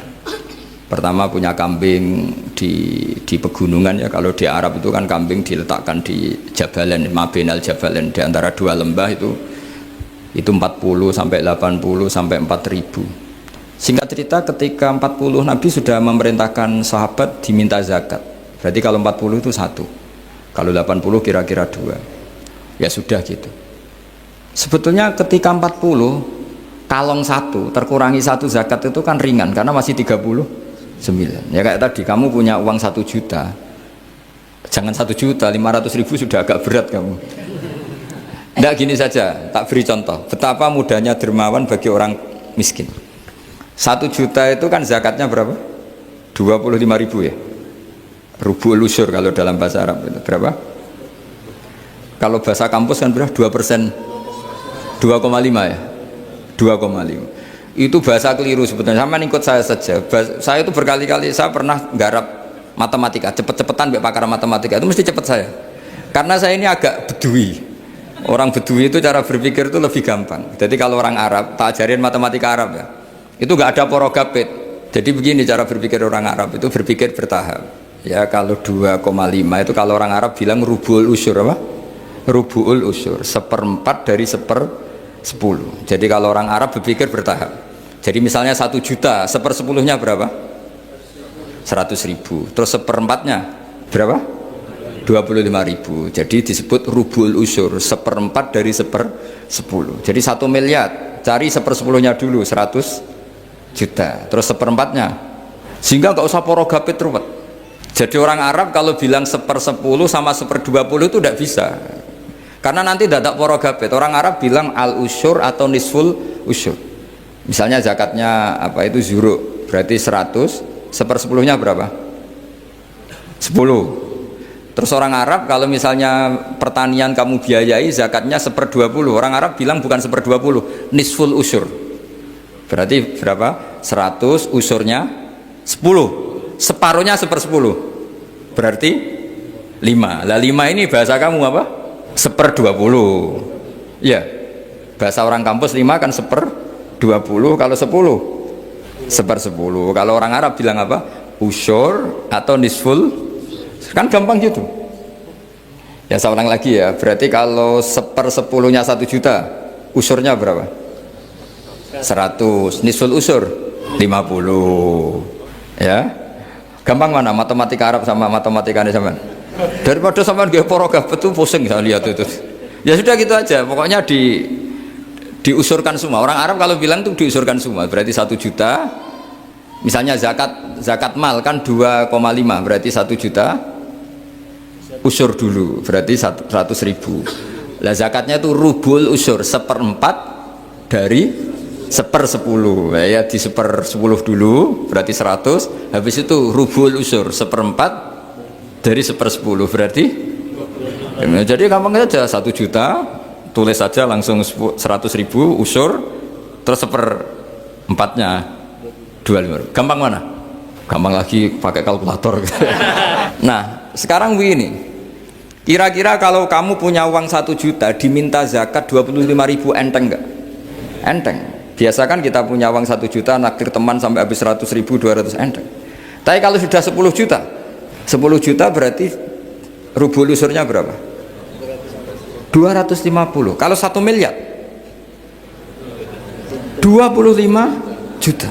Pertama punya kambing di pegunungan ya, kalau di Arab itu kan kambing diletakkan di Jabalen, Mabinal Jabalen, di antara 2 lembah itu 40 sampai 80 sampai 4.000. Singkat cerita ketika 40 Nabi sudah memerintahkan sahabat diminta zakat. Berarti kalau 40 itu 1, kalau 80 kira-kira 2. Ya sudah gitu. Sebetulnya ketika 40 kalong 1 terkurangi 1 zakat itu kan ringan karena masih 39. Ya kayak tadi kamu punya uang 1 juta, Jangan 1.500.000 sudah agak berat kamu. Tidak, gini saja, tak beri contoh betapa mudahnya dermawan bagi orang miskin. 1 juta itu kan zakatnya berapa? 25.000 ya. Rubul usyur kalau dalam bahasa Arab itu berapa? Kalau bahasa kampus kan berapa? 2%, 2,5 ya, 2,5. Itu bahasa keliru sebetulnya. Sama ikut saya saja. Saya itu berkali-kali saya pernah nggarap matematika, cepet-cepetan mbek pakar matematika itu mesti cepet saya. Karena saya ini agak bedui. Orang bedui itu cara berpikir itu lebih gampang. Jadi kalau orang Arab, tak ajarin matematika Arab ya. Itu nggak ada porogapit. Jadi begini cara berpikir orang Arab itu berpikir bertahap. Ya kalau 2,5 itu kalau orang Arab bilang rubul usyur apa? Rubul usyur, 1/4 dari 1/10. Jadi kalau orang Arab berpikir bertahap. Jadi misalnya 1 juta, 1/10-nya berapa? 100.000. Terus 1/4-nya berapa? 25.000. Jadi disebut rubul usyur, 1/4 dari 1/10. Jadi 1 miliar, cari 1/10-nya dulu 100 juta. Terus 1/4-nya, sehingga nggak usah porogapit ruwet. Jadi orang Arab kalau bilang 1/10 sama 1/20 itu tidak bisa. Karena nanti tidak porogapit. Orang Arab bilang al usyur atau nisful usyur. Misalnya zakatnya apa itu zuruk, berarti 100, 1/10-nya berapa? 10. Terus orang Arab kalau misalnya pertanian kamu biayai zakatnya 1/20, orang Arab bilang bukan 1/20, nisful usyur. Berarti berapa? 100 usurnya 10, separuhnya 1/10, berarti 5. Lah 5 ini bahasa kamu apa? 1/20. Ya, bahasa orang kampus 5 kan 1/20, kalau 10 1/10. Kalau orang Arab bilang apa? Usyur atau nisful, kan gampang gitu. Ya saya ulang lagi ya, berarti kalau 1/10-nya 1 juta, usurnya berapa? 100, nisful usur 50. Ya, gampang mana matematika Arab sama matematika ini sama? Daripada sama dia porogaf itu pusing saya lihat itu. Ya sudah gitu aja, pokoknya diusurkan semua. Orang Arab kalau bilang tuh diusurkan semua, berarti 1 juta. Misalnya zakat mal kan 2,5, berarti 1 juta. Usur dulu, berarti 100.000. Lah zakatnya itu rubul usur, 1/4 dari 1/10. Ya di 1/10 dulu, berarti 100. Habis itu rubul usur, 1/4 dari 1/10, berarti. Jadi gampang saja, 1 juta, tulis saja langsung 100.000 usur, terus 1/4-nya 25. Gampang mana? Gampang lagi pakai kalkulator. Nah sekarang begini, kira-kira kalau kamu punya uang 1 juta diminta zakat 25.000, enteng nggak? Enteng. Biasa kan kita punya uang 1 juta naktir teman sampai habis 100.000, 200, enteng. Tapi kalau sudah 10 juta, 10 juta berarti rubul usurnya berapa? 250. Kalau 1 miliar 25 juta.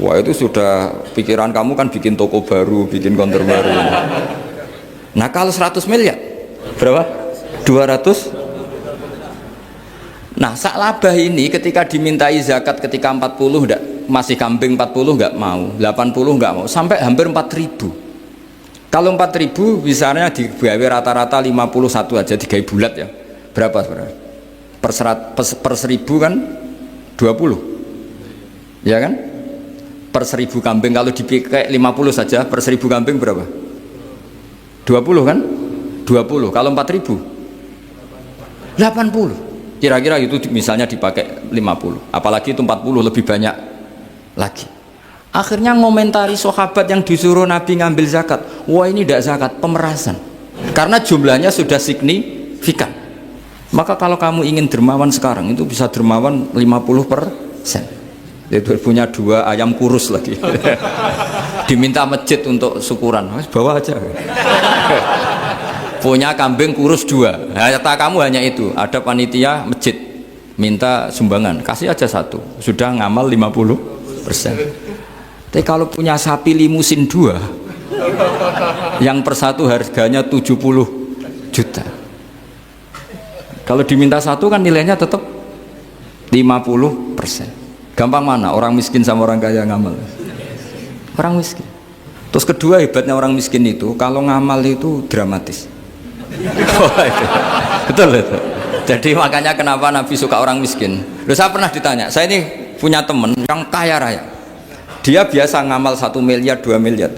Wah itu sudah pikiran kamu kan bikin toko baru, bikin konter baru. Nah kalau 100 miliar berapa? 200. Nah sak labah ini ketika dimintai zakat ketika 40 enggak, masih kambing 40 enggak mau, 80 enggak mau, sampai hampir 4.000. Kalau 4.000 misalnya digawe rata-rata 51 aja, digawe bulat ya, berapa sebenarnya? Per 1.000 kan 20, ya kan? Per 1.000 kambing kalau dipakai 50 saja, per 1.000 kambing berapa? 20 kan? 20. Kalau 4.000 80. Kira-kira itu misalnya dipakai 50, apalagi itu 40 lebih banyak lagi. Akhirnya ngomentari sahabat yang disuruh Nabi ngambil zakat, wah ini tidak zakat, pemerasan, karena jumlahnya sudah signifikan. Maka kalau kamu ingin dermawan sekarang itu bisa dermawan 50%. Itu punya 2 ayam kurus lagi. Diminta masjid untuk syukuran, bawa aja. Punya kambing kurus 2, kata kamu hanya itu, ada panitia masjid minta sumbangan, kasih aja 1, sudah ngamal 50%. Tapi kalau punya sapi limusin 2 yang per 1 harganya 70 juta, kalau diminta 1 kan nilainya tetap 50%. Gampang mana orang miskin sama orang kaya ngamal? Orang miskin. Terus kedua, hebatnya orang miskin itu kalau ngamal itu dramatis. Betul itu. Jadi makanya kenapa Nabi suka orang miskin. Loh, saya pernah ditanya, saya ini punya teman yang kaya raya. Dia biasa ngamal 1 miliar, 2 miliar.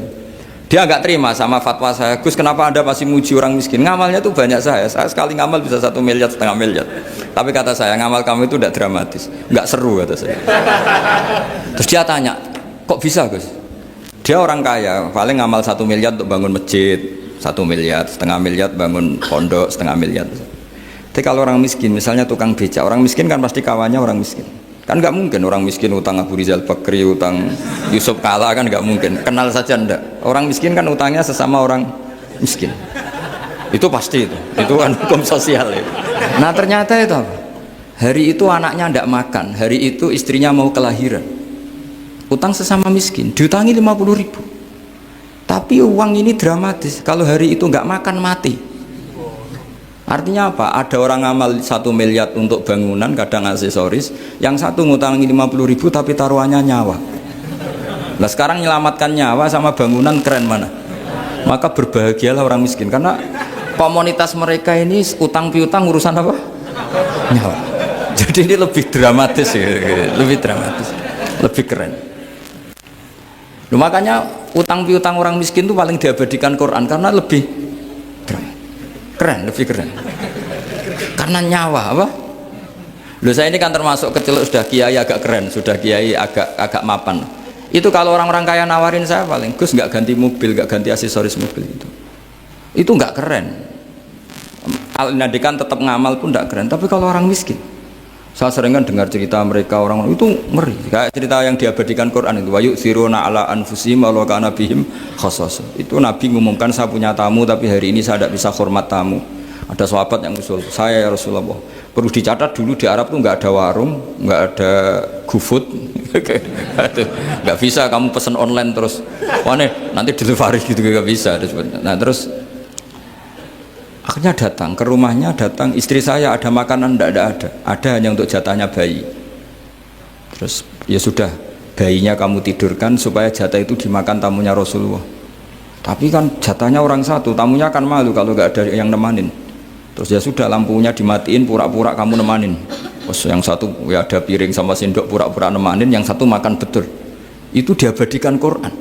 Dia nggak terima sama fatwa saya, Gus kenapa Anda masih muji orang miskin? Ngamalnya tuh banyak saya sekali ngamal bisa 1 miliar, setengah miliar. Tapi kata saya, ngamal kamu itu tidak dramatis, nggak seru kata saya. Terus dia tanya, kok bisa Gus? Dia orang kaya, paling ngamal 1 miliar untuk bangun masjid, 1 miliar, setengah miliar bangun pondok, setengah miliar. Tapi kalau orang miskin, misalnya tukang becak, orang miskin kan pasti kawannya orang miskin. Kan nggak mungkin orang miskin utang Abu Rizal Bakri, utang Yusuf Kala, kan nggak mungkin. Kenal saja ndak. Orang miskin kan utangnya sesama orang miskin. Itu pasti itu kan hukum sosial itu. Nah ternyata itu apa? Hari itu anaknya ndak makan, hari itu istrinya mau kelahiran. Utang sesama miskin, diutangi 50.000. Tapi uang ini dramatis. Kalau hari itu nggak makan mati. Artinya apa? Ada orang ngamal 1 miliar untuk bangunan, kadang aksesoris, yang satu ngutangi 50.000 tapi taruhannya nyawa. Nah sekarang menyelamatkan nyawa sama bangunan keren mana? Maka berbahagialah orang miskin karena komunitas mereka ini utang piutang urusan apa? Nyawa. Jadi ini lebih dramatis ya, lebih dramatis, lebih keren. Nah, makanya utang piutang orang miskin itu paling diabadikan Quran karena lebih keren, lebih keren. Karena nyawa apa? Loh saya ini kan termasuk kecil sudah kiai agak keren, sudah kiai agak mapan. Itu kalau orang-orang kaya nawarin saya paling Gus nggak ganti mobil, nggak ganti aksesoris mobil itu nggak keren. Al-Nadikan tetap ngamal pun nggak keren. Tapi kalau orang miskin, saya sering kan dengar cerita mereka orang itu ngeri. Kayak cerita yang diabadikan Quran itu, wa yu'thiruna ala anfusihim walau kana bihim khassasah. Itu Nabi mengumumkan saya punya tamu tapi hari ini saya tidak bisa hormat tamu. Ada sahabat yang usul, saya ya Rasulullah, perlu dicatat dulu di Arab tuh nggak ada warung, nggak ada GoFood, nggak bisa kamu pesen online terus, wah nanti delivery gitu nggak bisa. Nah terus akhirnya datang ke rumahnya, datang istri saya ada makanan, ada hanya untuk jatahnya bayi. Terus ya sudah, bayinya kamu tidurkan supaya jatah itu dimakan tamunya Rasulullah. Tapi kan jatahnya orang satu, tamunya kan malu kalau nggak ada yang nemanin. Terus ya sudah, lampunya dimatiin, pura-pura kamu nemanin. Terus yang satu ya ada piring sama sendok, pura-pura nemanin, yang satu makan betul. Itu diabadikan Quran.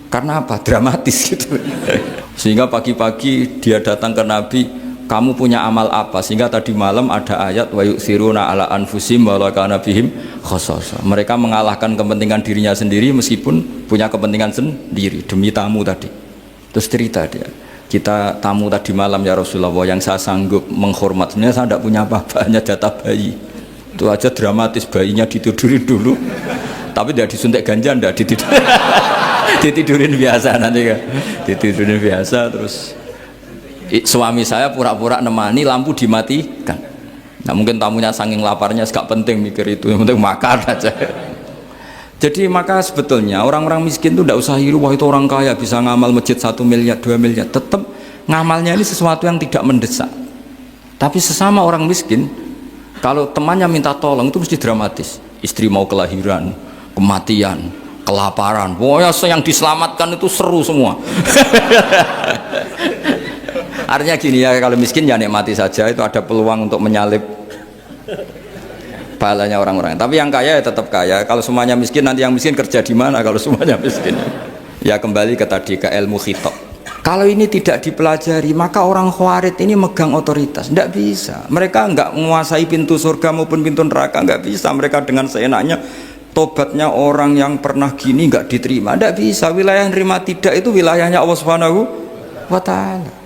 Karena apa? Dramatis gitu. Sehingga pagi-pagi dia datang ke Nabi, kamu punya amal apa? Sehingga tadi malam ada ayat wa yu'thiruna ala anfusihim walau kana bihim khassasah. Mereka mengalahkan kepentingan dirinya sendiri meskipun punya kepentingan sendiri demi tamu tadi. Terus cerita dia, kita tamu tadi malam ya Rasulullah, yang saya sanggup menghormat, sebenarnya saya tidak punya apa-apa, hanya jatah bayi. Itu aja dramatis, bayinya ditidurin dulu. Tapi tidak disuntik ganja, tidak ditidurin. Ditidurin biasa nanti kan, ditidurin biasa. Terus suami saya pura-pura nemani, lampu dimatikan. Nah mungkin tamunya saking laparnya gak penting mikir itu, yang penting makan aja. Jadi maka sebetulnya orang-orang miskin itu tidak usah iri, wah itu orang kaya bisa ngamal masjid 1 miliar, 2 miliar. Tetap ngamalnya ini sesuatu yang tidak mendesak. Tapi sesama orang miskin, kalau temannya minta tolong itu mesti dramatis. Istri mau kelahiran, kematian, kelaparan, pokoknya yang diselamatkan itu seru semua. Artinya gini ya, kalau miskin ya nikmati saja, itu ada peluang untuk menyalip pahalanya orang-orang. Tapi yang kaya ya tetap kaya. Kalau semuanya miskin, nanti yang miskin kerja di mana kalau semuanya miskin? Ya kembali ke tadi, ke ilmu khitab. Kalau ini tidak dipelajari, maka orang khawarid ini megang otoritas. Tidak bisa. Mereka nggak menguasai pintu surga maupun pintu neraka, nggak bisa. Mereka dengan seenaknya, tobatnya orang yang pernah gini nggak diterima, tidak bisa. Wilayah yang nerima tidak itu wilayahnya Allah Subhanahu wa Ta'ala.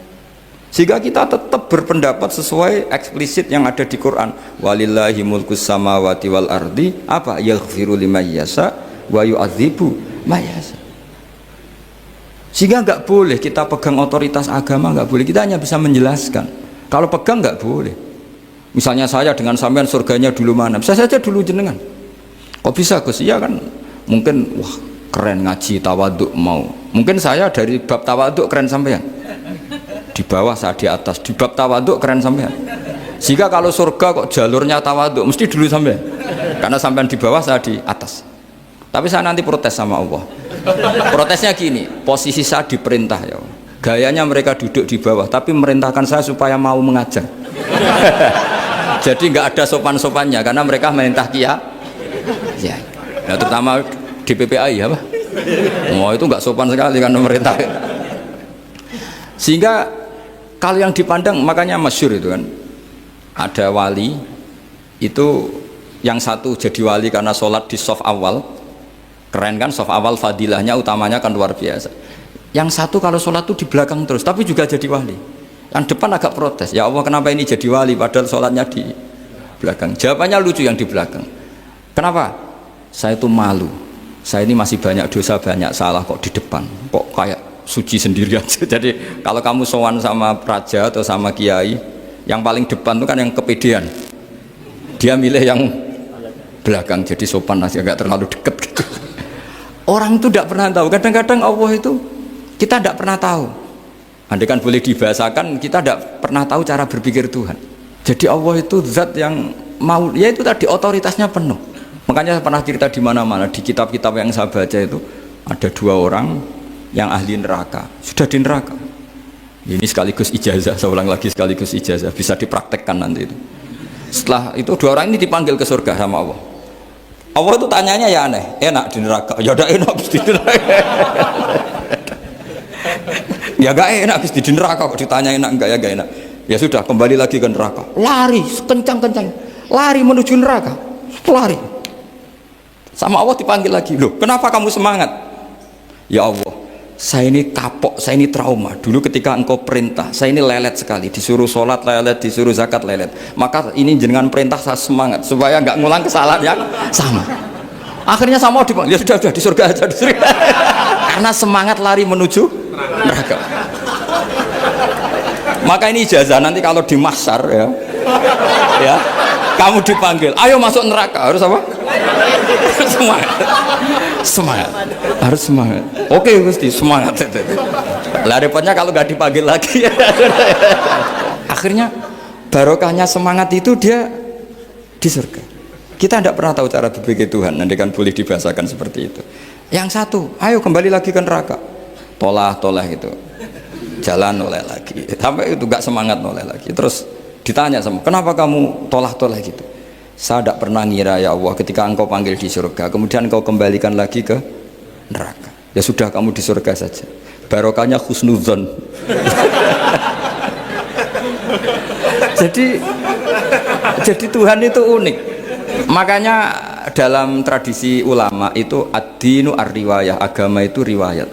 Sehingga kita tetap berpendapat sesuai eksplisit yang ada di Quran. Walillahi mulkus samawati wal ardi, apa? Yaghfiru liman yasha wa yu'adzibu man yasha. Sehingga nggak boleh kita pegang otoritas agama, nggak boleh. Kita hanya bisa menjelaskan. Kalau pegang nggak boleh. Misalnya saya dengan sampean surganya dulu mana? Bisa saja dulu jenengan. Kok bisa Gus? Iya kan? Mungkin wah keren ngaji tawaduk mau. Mungkin saya dari bab tawaduk keren sampean. Di bawah saya di atas, di bab tawaduk keren sampean. Jika kalau surga kok jalurnya tawaduk, mesti dulu sampean. Karena sampean di bawah saya di atas. Tapi saya nanti protes sama Allah. Protesnya gini, posisi saya diperintah ya Allah. Gayanya mereka duduk di bawah, tapi merintahkan saya supaya mau mengajar. Jadi nggak ada sopan-sopannya, karena mereka merintah ya. Nah, terutama di PPI ya Pak. Oh itu nggak sopan sekali kan pemerintah. Sehingga kalau yang dipandang, makanya masyhur itu kan, ada wali itu yang satu jadi wali karena sholat di shaf awal, keren kan, shaf awal fadilahnya utamanya kan luar biasa. Yang satu kalau sholat tuh di belakang terus, tapi juga jadi wali. Yang depan agak protes, ya Allah kenapa ini jadi wali padahal sholatnya di belakang. Jawabannya lucu yang di belakang. Kenapa? Saya itu malu, saya ini masih banyak dosa, banyak salah, kok di depan kok kayak suci sendirian. Jadi kalau kamu sowan sama raja atau sama kiai, yang paling depan itu kan yang kepedean, dia milih yang belakang jadi sopan, masih agak terlalu deket gitu. Orang itu tidak pernah tahu, kadang-kadang Allah itu kita tidak pernah tahu. Andai kan boleh dibahasakan, kita tidak pernah tahu cara berpikir Tuhan. Jadi Allah itu zat yang mau, ya itu tadi otoritasnya penuh. Makanya saya pernah cerita di mana-mana, di kitab-kitab yang saya baca itu ada 2 orang yang ahli neraka, sudah di neraka. Ini sekaligus ijazah, saya ulang lagi sekaligus ijazah, bisa dipraktekkan nanti itu. Setelah itu 2 orang ini dipanggil ke surga sama Allah. Allah itu tanyanya ya aneh, enak di neraka? Ya udah enak di neraka. Ya gak enak di neraka kok ditanya enak enggak, ya gak enak. Ya sudah kembali lagi ke neraka, lari kencang-kencang, lari menuju neraka, lari. Sama Allah dipanggil lagi, loh kenapa kamu semangat? Ya Allah, saya ini kapok, saya ini trauma. Dulu ketika engkau perintah, saya ini lelet sekali, disuruh sholat lelet, disuruh zakat lelet. Maka ini dengan perintah saya semangat supaya nggak ngulang kesalahan yang sama. Akhirnya sama Allah dipanggil, ya sudah di surga aja, di surga. Karena semangat lari menuju neraka. Maka ini ijazah, nanti kalau di mahsyar ya kamu dipanggil, ayo masuk neraka, harus apa? Semangat, harus semangat. Oke Gusti, semangat. Lah repotnya kalau nggak dipanggil lagi. Akhirnya barokahnya semangat itu dia di surga. Kita tidak pernah tahu cara berpikir Tuhan, nanti kan boleh dibahasakan seperti itu. Yang satu, ayo kembali lagi ke neraka, tolah itu, jalan noleh lagi, sampai itu nggak semangat noleh lagi. Terus ditanya sama, kenapa kamu tolah gitu? Saya tidak pernah ngira ya Allah ketika engkau panggil di surga kemudian engkau kembalikan lagi ke neraka. Ya sudah kamu di surga saja, barokahnya husnudzon. jadi Tuhan itu unik. Makanya dalam tradisi ulama itu ad-dinu ar-riwayah, agama itu riwayat.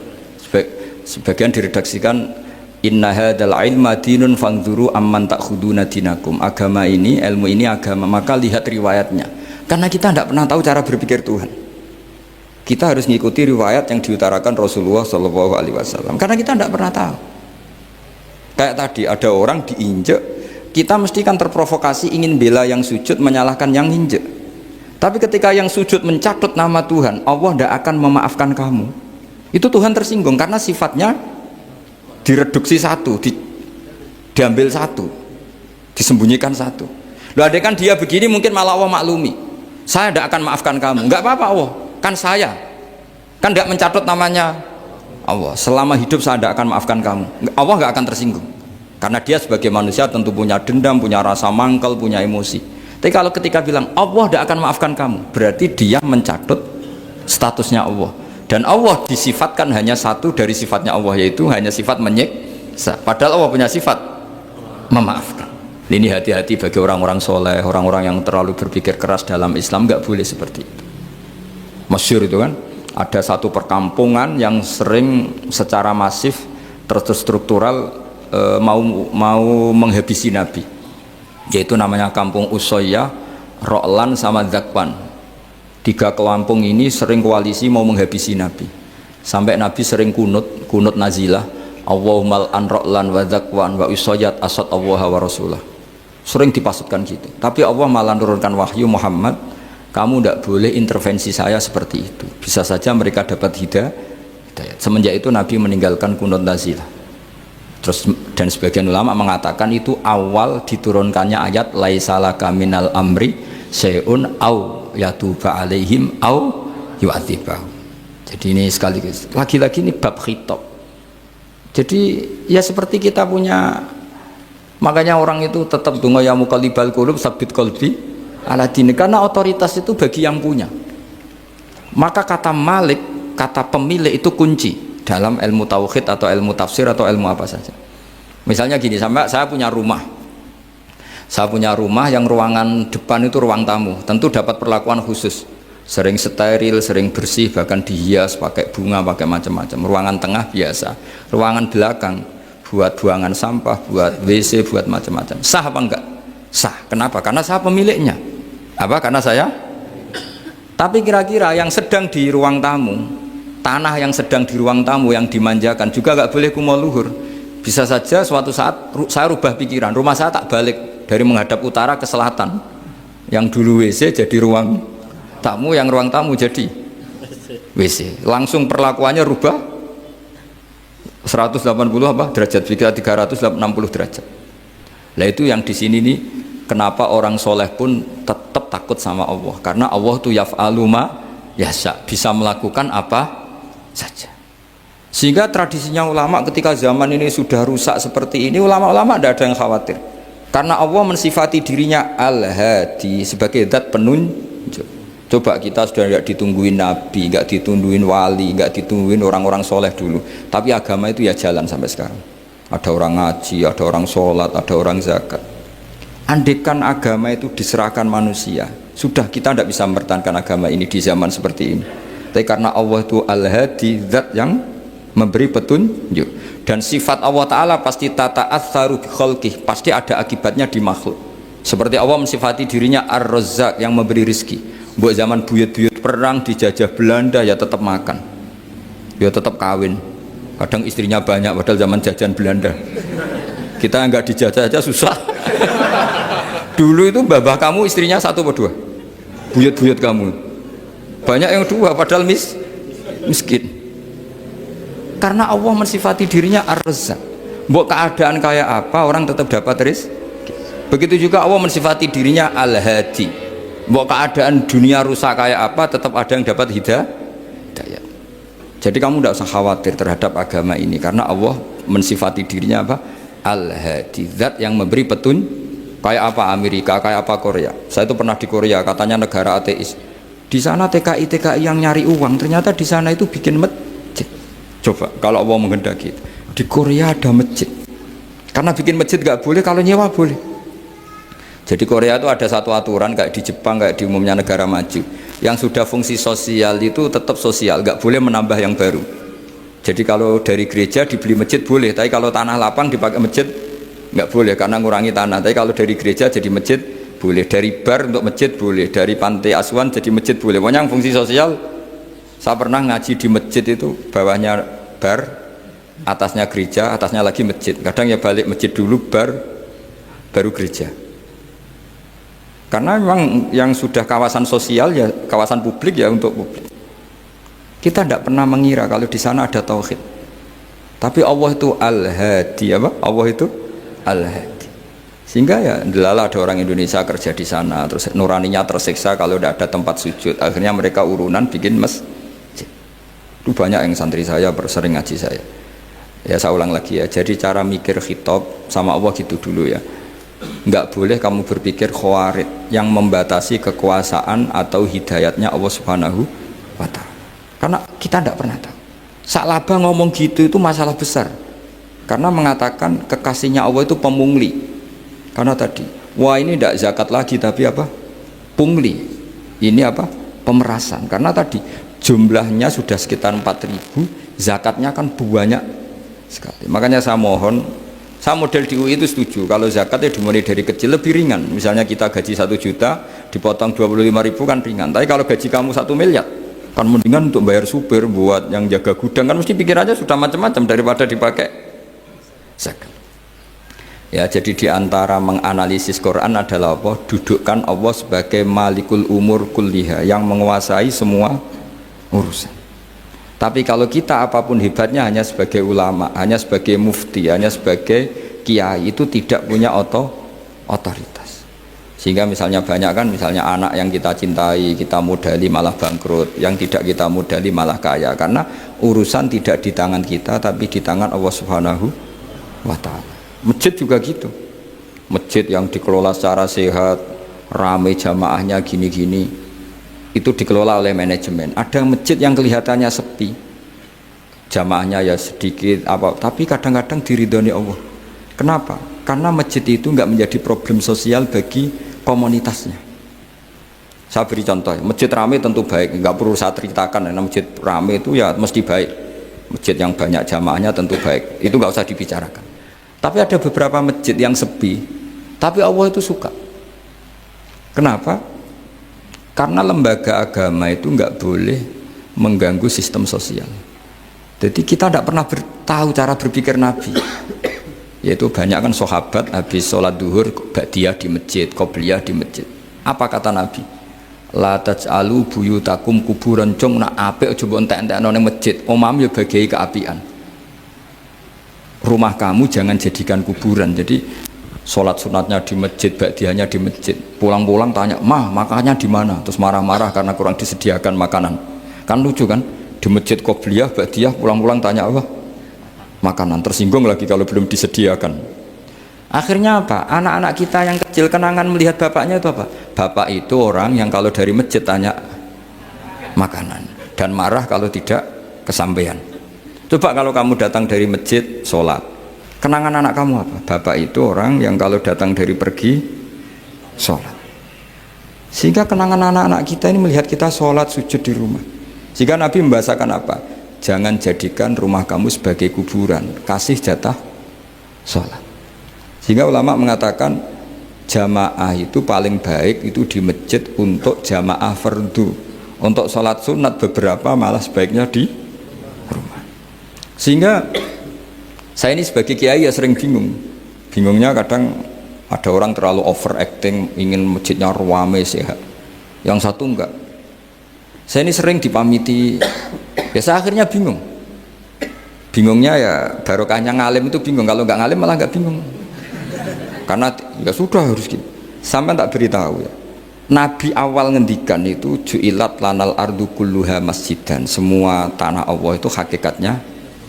Sebagian diredaksikan inna hadzal ilma dinun fangzuru amman ta'khuduna dinakum. Agama ini, ilmu ini agama, maka lihat riwayatnya. Karena kita tidak pernah tahu cara berpikir Tuhan. Kita harus mengikuti riwayat yang diutarakan Rasulullah SAW. Karena kita tidak pernah tahu. Kayak tadi ada orang diinjek, kita mesti kan terprovokasi ingin bela yang sujud menyalahkan yang injek. Tapi ketika yang sujud mencatut nama Tuhan, Allah tidak akan memaafkan kamu. Itu Tuhan tersinggung karena sifatnya direduksi satu, diambil satu, disembunyikan satu. Loh adek kan dia begini mungkin malah Allah maklumi, saya tidak akan maafkan kamu. Enggak apa-apa Allah, kan saya kan tidak mencatut namanya Allah. Selama hidup saya tidak akan maafkan kamu. Allah nggak akan tersinggung karena dia sebagai manusia tentu punya dendam, punya rasa mangkel, punya emosi. Tapi kalau ketika bilang Allah tidak akan maafkan kamu, berarti dia mencatut statusnya Allah. Dan Allah disifatkan hanya satu dari sifatnya Allah, yaitu hanya sifat menyiksa. Padahal Allah punya sifat memaafkan. Ini hati-hati bagi orang-orang soleh, orang-orang yang terlalu berpikir keras dalam Islam, nggak boleh seperti itu. Masyhur itu kan, ada satu perkampungan yang sering secara masif terstruktural mau menghabisi Nabi, yaitu namanya kampung Usoyyah, Ro'lan sama Zakwan. 3 kampung ini sering koalisi mau menghabisi Nabi, sampai Nabi sering kunut nazilah, Allahumma an Ro'lan wa Zakwan wa Usoyyat asad Allah wa Rasulah. Sering dipasutkan gitu. Tapi Allah malah menurunkan wahyu, Muhammad kamu tidak boleh intervensi saya seperti itu, bisa saja mereka dapat hidayah. Semenjak itu Nabi meninggalkan kunut nazilah. Terus dan sebagian ulama mengatakan itu awal diturunkannya ayat laisalaka minal amri syai'un au yatuba alaihim au yu'adzibahu. Jadi ini sekaligus lagi-lagi ini bab khitab. Jadi ya seperti kita punya, makanya orang itu tetap donga ya muqallibal qulub tsabbit qalbi ala dinik, karena otoritas itu bagi yang punya. Maka kata malik, kata pemilik itu kunci dalam ilmu tauhid atau ilmu tafsir atau ilmu apa saja. Misalnya gini, saya punya rumah. Saya punya rumah yang ruangan depan itu ruang tamu, tentu dapat perlakuan khusus. Sering steril, sering bersih, bahkan dihias pakai bunga, pakai macam-macam. Ruangan tengah biasa, ruangan belakang buat buangan sampah, buat WC, buat macam-macam. Sah apa enggak? Sah. Kenapa? Karena saya pemiliknya. Apa? Karena saya. Tapi kira-kira yang sedang di ruang tamu, tanah yang sedang di ruang tamu yang dimanjakan juga enggak boleh kumol luhur. Bisa saja suatu saat saya rubah pikiran, rumah saya tak balik dari menghadap utara ke selatan. Yang dulu WC jadi ruang tamu, yang ruang tamu jadi WC. Langsung perlakuannya rubah 180 apa derajat, pikir 360 derajat. Nah itu yang di sini nih, kenapa orang soleh pun tetap takut sama Allah, karena Allah tuh yaf'alu ma yasha, bisa melakukan apa saja. Sehingga tradisinya ulama ketika zaman ini sudah rusak seperti ini, ulama-ulama tidak ada yang khawatir, karena Allah mensifati dirinya al-hadi sebagai zat penunjuk. Coba kita sudah tidak ditungguin nabi, nggak ditungguin wali, nggak ditungguin orang-orang soleh dulu, tapi agama itu ya jalan sampai sekarang. Ada orang ngaji, ada orang sholat, ada orang zakat. Andaikan agama itu diserahkan manusia, sudah kita tidak bisa mempertahankan agama ini di zaman seperti ini. Tapi karena Allah itu al-hadi, zat yang memberi petunjuk, dan sifat Allah Ta'ala pasti tata'atsaru bi khalqih, pasti ada akibatnya di makhluk. Seperti Allah mensifati dirinya ar-razzaq, yang memberi rizki. Buat zaman buyut-buyut perang dijajah Belanda ya tetap makan, ya tetap kawin. Kadang istrinya banyak, padahal zaman jajan Belanda. Kita nggak dijajah aja susah. Dulu itu babah kamu istrinya 1 atau 2, buyut-buyut kamu banyak yang 2, padahal miskin. Karena Allah mensifati dirinya ar-razzaq. Buat keadaan kayak apa orang tetap dapat rizki. Begitu juga Allah mensifati dirinya al-hadi. Buat keadaan dunia rusak kayak apa tetap ada yang dapat hidayah. Jadi kamu tidak usah khawatir terhadap agama ini, karena Allah mensifati dirinya apa? Al-hadi, zat yang memberi petunjuk. Kayak apa Amerika, kayak apa Korea. Saya itu pernah di Korea, katanya negara ateis. Di sana TKI yang nyari uang, ternyata di sana itu bikin masjid. Coba kalau Allah menghendaki, di Korea ada masjid. Karena bikin masjid nggak boleh, kalau nyewa boleh. Jadi Korea itu ada satu aturan kayak di Jepang, kayak di umumnya negara maju, yang sudah fungsi sosial itu tetap sosial, nggak boleh menambah yang baru. Jadi kalau dari gereja dibeli masjid boleh, tapi kalau tanah lapang dipakai masjid nggak boleh, karena ngurangi tanah. Tapi kalau dari gereja jadi masjid boleh, dari bar untuk masjid boleh, dari pantai asuhan jadi masjid boleh. Pokoknya yang fungsi sosial. Saya pernah ngaji di masjid itu, bawahnya bar, atasnya gereja, atasnya lagi masjid. Kadang ya balik masjid dulu, bar, baru gereja. Karena memang yang sudah kawasan sosial ya kawasan publik ya untuk publik. Kita tidak pernah mengira kalau di sana ada tauhid. Tapi Allah itu al-hadi, apa? Allah itu al-hadi. Sehingga ya delala ada orang Indonesia kerja di sana, terus nuraninya tersiksa kalau tidak ada tempat sujud. Akhirnya mereka urunan bikin masjid. Itu banyak yang santri saya sering ngaji saya. Ya saya ulang lagi ya. Jadi cara mikir khitab sama Allah gitu dulu ya. Enggak boleh kamu berpikir khawarid yang membatasi kekuasaan atau hidayatnya Allah Subhanahu wa ta'ala, karena kita tidak pernah tahu. Sa'labah ngomong gitu itu masalah besar, karena mengatakan kekasihnya Allah itu pemungli. Karena tadi wah ini tidak zakat lagi tapi apa, pungli, ini apa, pemerasan. Karena tadi jumlahnya sudah sekitar 4.000, zakatnya kan banyak sekali. Makanya saya mohon, saya model di UI itu setuju kalau zakatnya dimulai dari kecil lebih ringan. Misalnya kita gaji 1 juta dipotong 25.000 kan ringan. Tapi kalau gaji kamu 1 miliar kan mendingan untuk bayar supir, buat yang jaga gudang, kan mesti pikirannya sudah macam-macam daripada dipakai zakat. Ya, jadi diantara menganalisis Quran adalah apa? Dudukkan Allah sebagai malikul umur kulliha, yang menguasai semua urusan. Tapi kalau kita apapun hebatnya hanya sebagai ulama, hanya sebagai mufti, hanya sebagai kiai, itu tidak punya otoritas. Sehingga misalnya banyak kan, misalnya anak yang kita cintai, kita modali malah bangkrut, yang tidak kita modali malah kaya, karena urusan tidak di tangan kita tapi di tangan Allah Subhanahu wa Ta'ala. Masjid juga gitu, masjid yang dikelola secara sehat, ramai jamaahnya gini-gini, itu dikelola oleh manajemen. Ada masjid yang kelihatannya sepi, jamaahnya ya sedikit apa, tapi kadang-kadang diridhoni Allah. Kenapa? Karena masjid itu nggak menjadi problem sosial bagi komunitasnya. Saya beri contoh, masjid ramai tentu baik, nggak perlu saya ceritakan, karena masjid ramai itu ya mesti baik. Masjid yang banyak jamaahnya tentu baik, itu nggak usah dibicarakan. Tapi ada beberapa masjid yang sepi, tapi Allah itu suka. Kenapa? Karena lembaga agama itu nggak boleh mengganggu sistem sosial. Jadi kita tidak pernah tahu cara berpikir Nabi. Yaitu banyak kan sahabat habis sholat duhur ba'diyah di masjid, qobliyah di masjid. Apa kata Nabi? La taj'alu buyutakum kuburan, cung nak apik aja mbok entek-entekno ning masjid. Omam ya bagai keapian. Rumah kamu jangan jadikan kuburan. Jadi sholat sunatnya di masjid, ba'diyahnya di masjid. Pulang-pulang tanya, "Mah, makannya di mana?" Terus marah-marah karena kurang disediakan makanan. Kan lucu kan? Di masjid qobliyah, ba'diyah, pulang-pulang tanya apa? Makanan. Tersinggung lagi kalau belum disediakan. Akhirnya apa? Anak-anak kita yang kecil kenangan melihat bapaknya itu apa? Bapak itu orang yang kalau dari masjid tanya makanan dan marah kalau tidak kesampaian. Coba kalau kamu datang dari masjid sholat, kenangan anak kamu apa? Bapak itu orang yang kalau datang dari pergi sholat. Sehingga kenangan anak-anak kita ini melihat kita sholat sujud di rumah. Sehingga Nabi membahasakan apa? Jangan jadikan rumah kamu sebagai kuburan, kasih jatah sholat. Sehingga ulama mengatakan jamaah itu paling baik itu di masjid untuk jamaah fardu. Untuk sholat sunat beberapa malah sebaiknya di rumah. Sehingga saya ini sebagai kiai ya sering bingung. Bingungnya kadang ada orang terlalu overacting, ingin masjidnya ramai sehat. Yang satu enggak. Saya ini sering dipamiti. Ya saya akhirnya bingung. Bingungnya ya barokahnya ngalim itu bingung. Kalau nggak ngalim malah nggak bingung. Karena ya sudah harus gitu. Sampai tak beritahu ya. Nabi awal ngendikan itu ju'ilat lanal ardu kulluha masjidan. Semua tanah Allah itu hakikatnya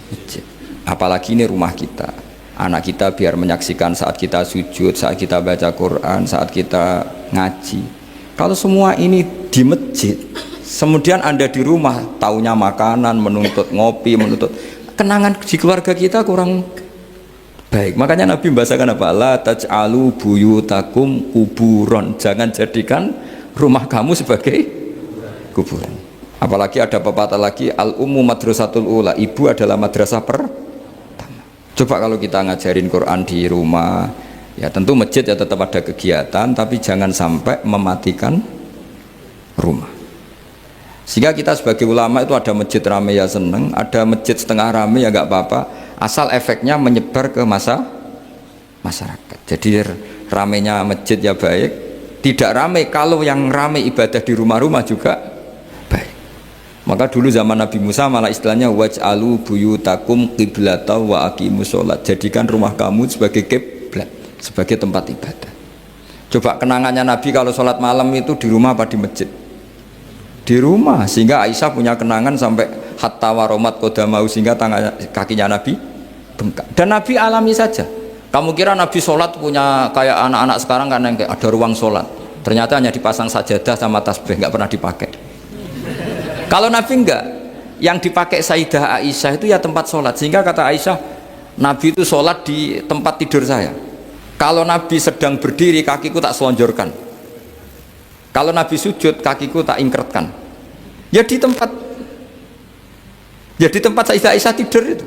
masjid. Apalagi ini rumah kita. Anak kita biar menyaksikan saat kita sujud, saat kita baca Quran, saat kita ngaji. Kalau semua ini di masjid, kemudian Anda di rumah taunya makanan, menuntut ngopi, menuntut kenangan di keluarga kita kurang baik. Makanya Nabi membahasakan apa? La taj'alu buyutakum kuburon. Jangan jadikan rumah kamu sebagai kuburan. Apalagi ada pepatah lagi, al-ummu madrasatul ula. Ibu adalah madrasah pertama. Coba kalau kita ngajarin Quran di rumah, ya tentu masjid ya tetap ada kegiatan, tapi jangan sampai mematikan rumah. Sehingga kita sebagai ulama itu ada masjid ramai ya seneng, ada masjid setengah ramai ya nggak apa-apa, asal efeknya menyebar ke masyarakat. Jadi ramainya masjid ya baik, tidak ramai kalau yang ramai ibadah di rumah-rumah juga baik. Maka dulu zaman Nabi Musa malah istilahnya waj'alu buyutakum qiblata wa aqimus sholat. Jadikan rumah kamu sebagai kiblat, sebagai tempat ibadah. Coba kenangannya Nabi kalau sholat malam itu di rumah apa di masjid? Di rumah. Sehingga Aisyah punya kenangan sampai hatta waromat kodamau, sehingga kakinya Nabi bengkak. Dan Nabi alami saja. Kamu kira Nabi sholat punya kayak anak-anak sekarang kan yang ada ruang sholat, ternyata hanya dipasang sajadah sama tasbih, nggak pernah dipakai. Kalau Nabi enggak, yang dipakai Sayyidah Aisyah itu ya tempat sholat. Sehingga kata Aisyah, Nabi itu sholat di tempat tidur saya. Kalau Nabi sedang berdiri, kakiku tak selonjorkan. Kalau Nabi sujud, kakiku tak ingkretkan. Ya di tempat Sayyidah Aisyah tidur itu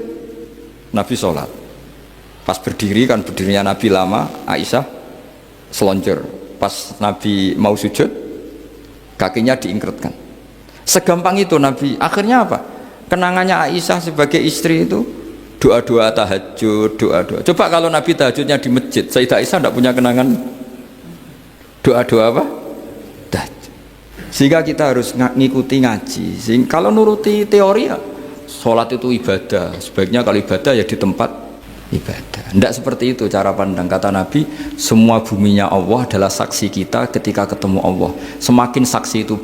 Nabi sholat. Pas berdiri kan berdirinya Nabi lama, Aisyah selonjor. Pas Nabi mau sujud, kakinya diingkretkan. Segampang itu Nabi. Akhirnya apa? Kenangannya Aisyah sebagai istri itu doa-doa tahajud, doa-doa. Coba kalau Nabi tahajudnya di masjid, Sayyidah Aisyah tidak punya kenangan doa-doa apa? Tahajud. Sehingga kita harus ngikuti ngaji. Kalau nuruti teori ya, sholat itu ibadah. Sebaiknya kalau ibadah ya di tempat ibadah. Tidak seperti itu cara pandang. Kata Nabi, semua buminya Allah adalah saksi kita ketika ketemu Allah. Semakin saksi itu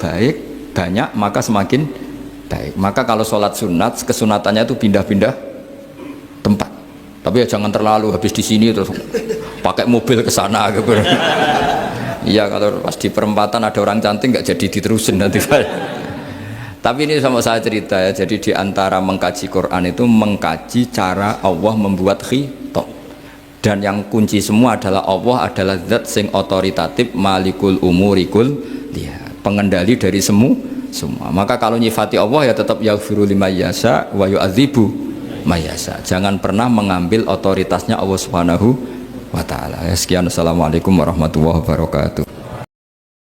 banyak, maka semakin baik. Maka kalau sholat sunat, kesunatannya itu pindah-pindah tempat. Tapi ya jangan terlalu habis di sini terus pakai mobil ke sana gitu. Iya, kalau pas di perempatan ada orang cantik nggak jadi diterusin nanti. Tapi ini sama saya cerita ya. Jadi di antara mengkaji Quran itu mengkaji cara Allah membuat khitab. Dan yang kunci semua adalah Allah adalah zat sing otoritatif, malikul umurikul dia, pengendali dari semua. Maka kalau nyifati Allah ya tetap yaghfiru liman yasha wa yu'adzibu may yasha. Jangan pernah mengambil otoritasnya Allah Subhanahu wa taala. Sekian, assalamualaikum warahmatullahi wabarakatuh.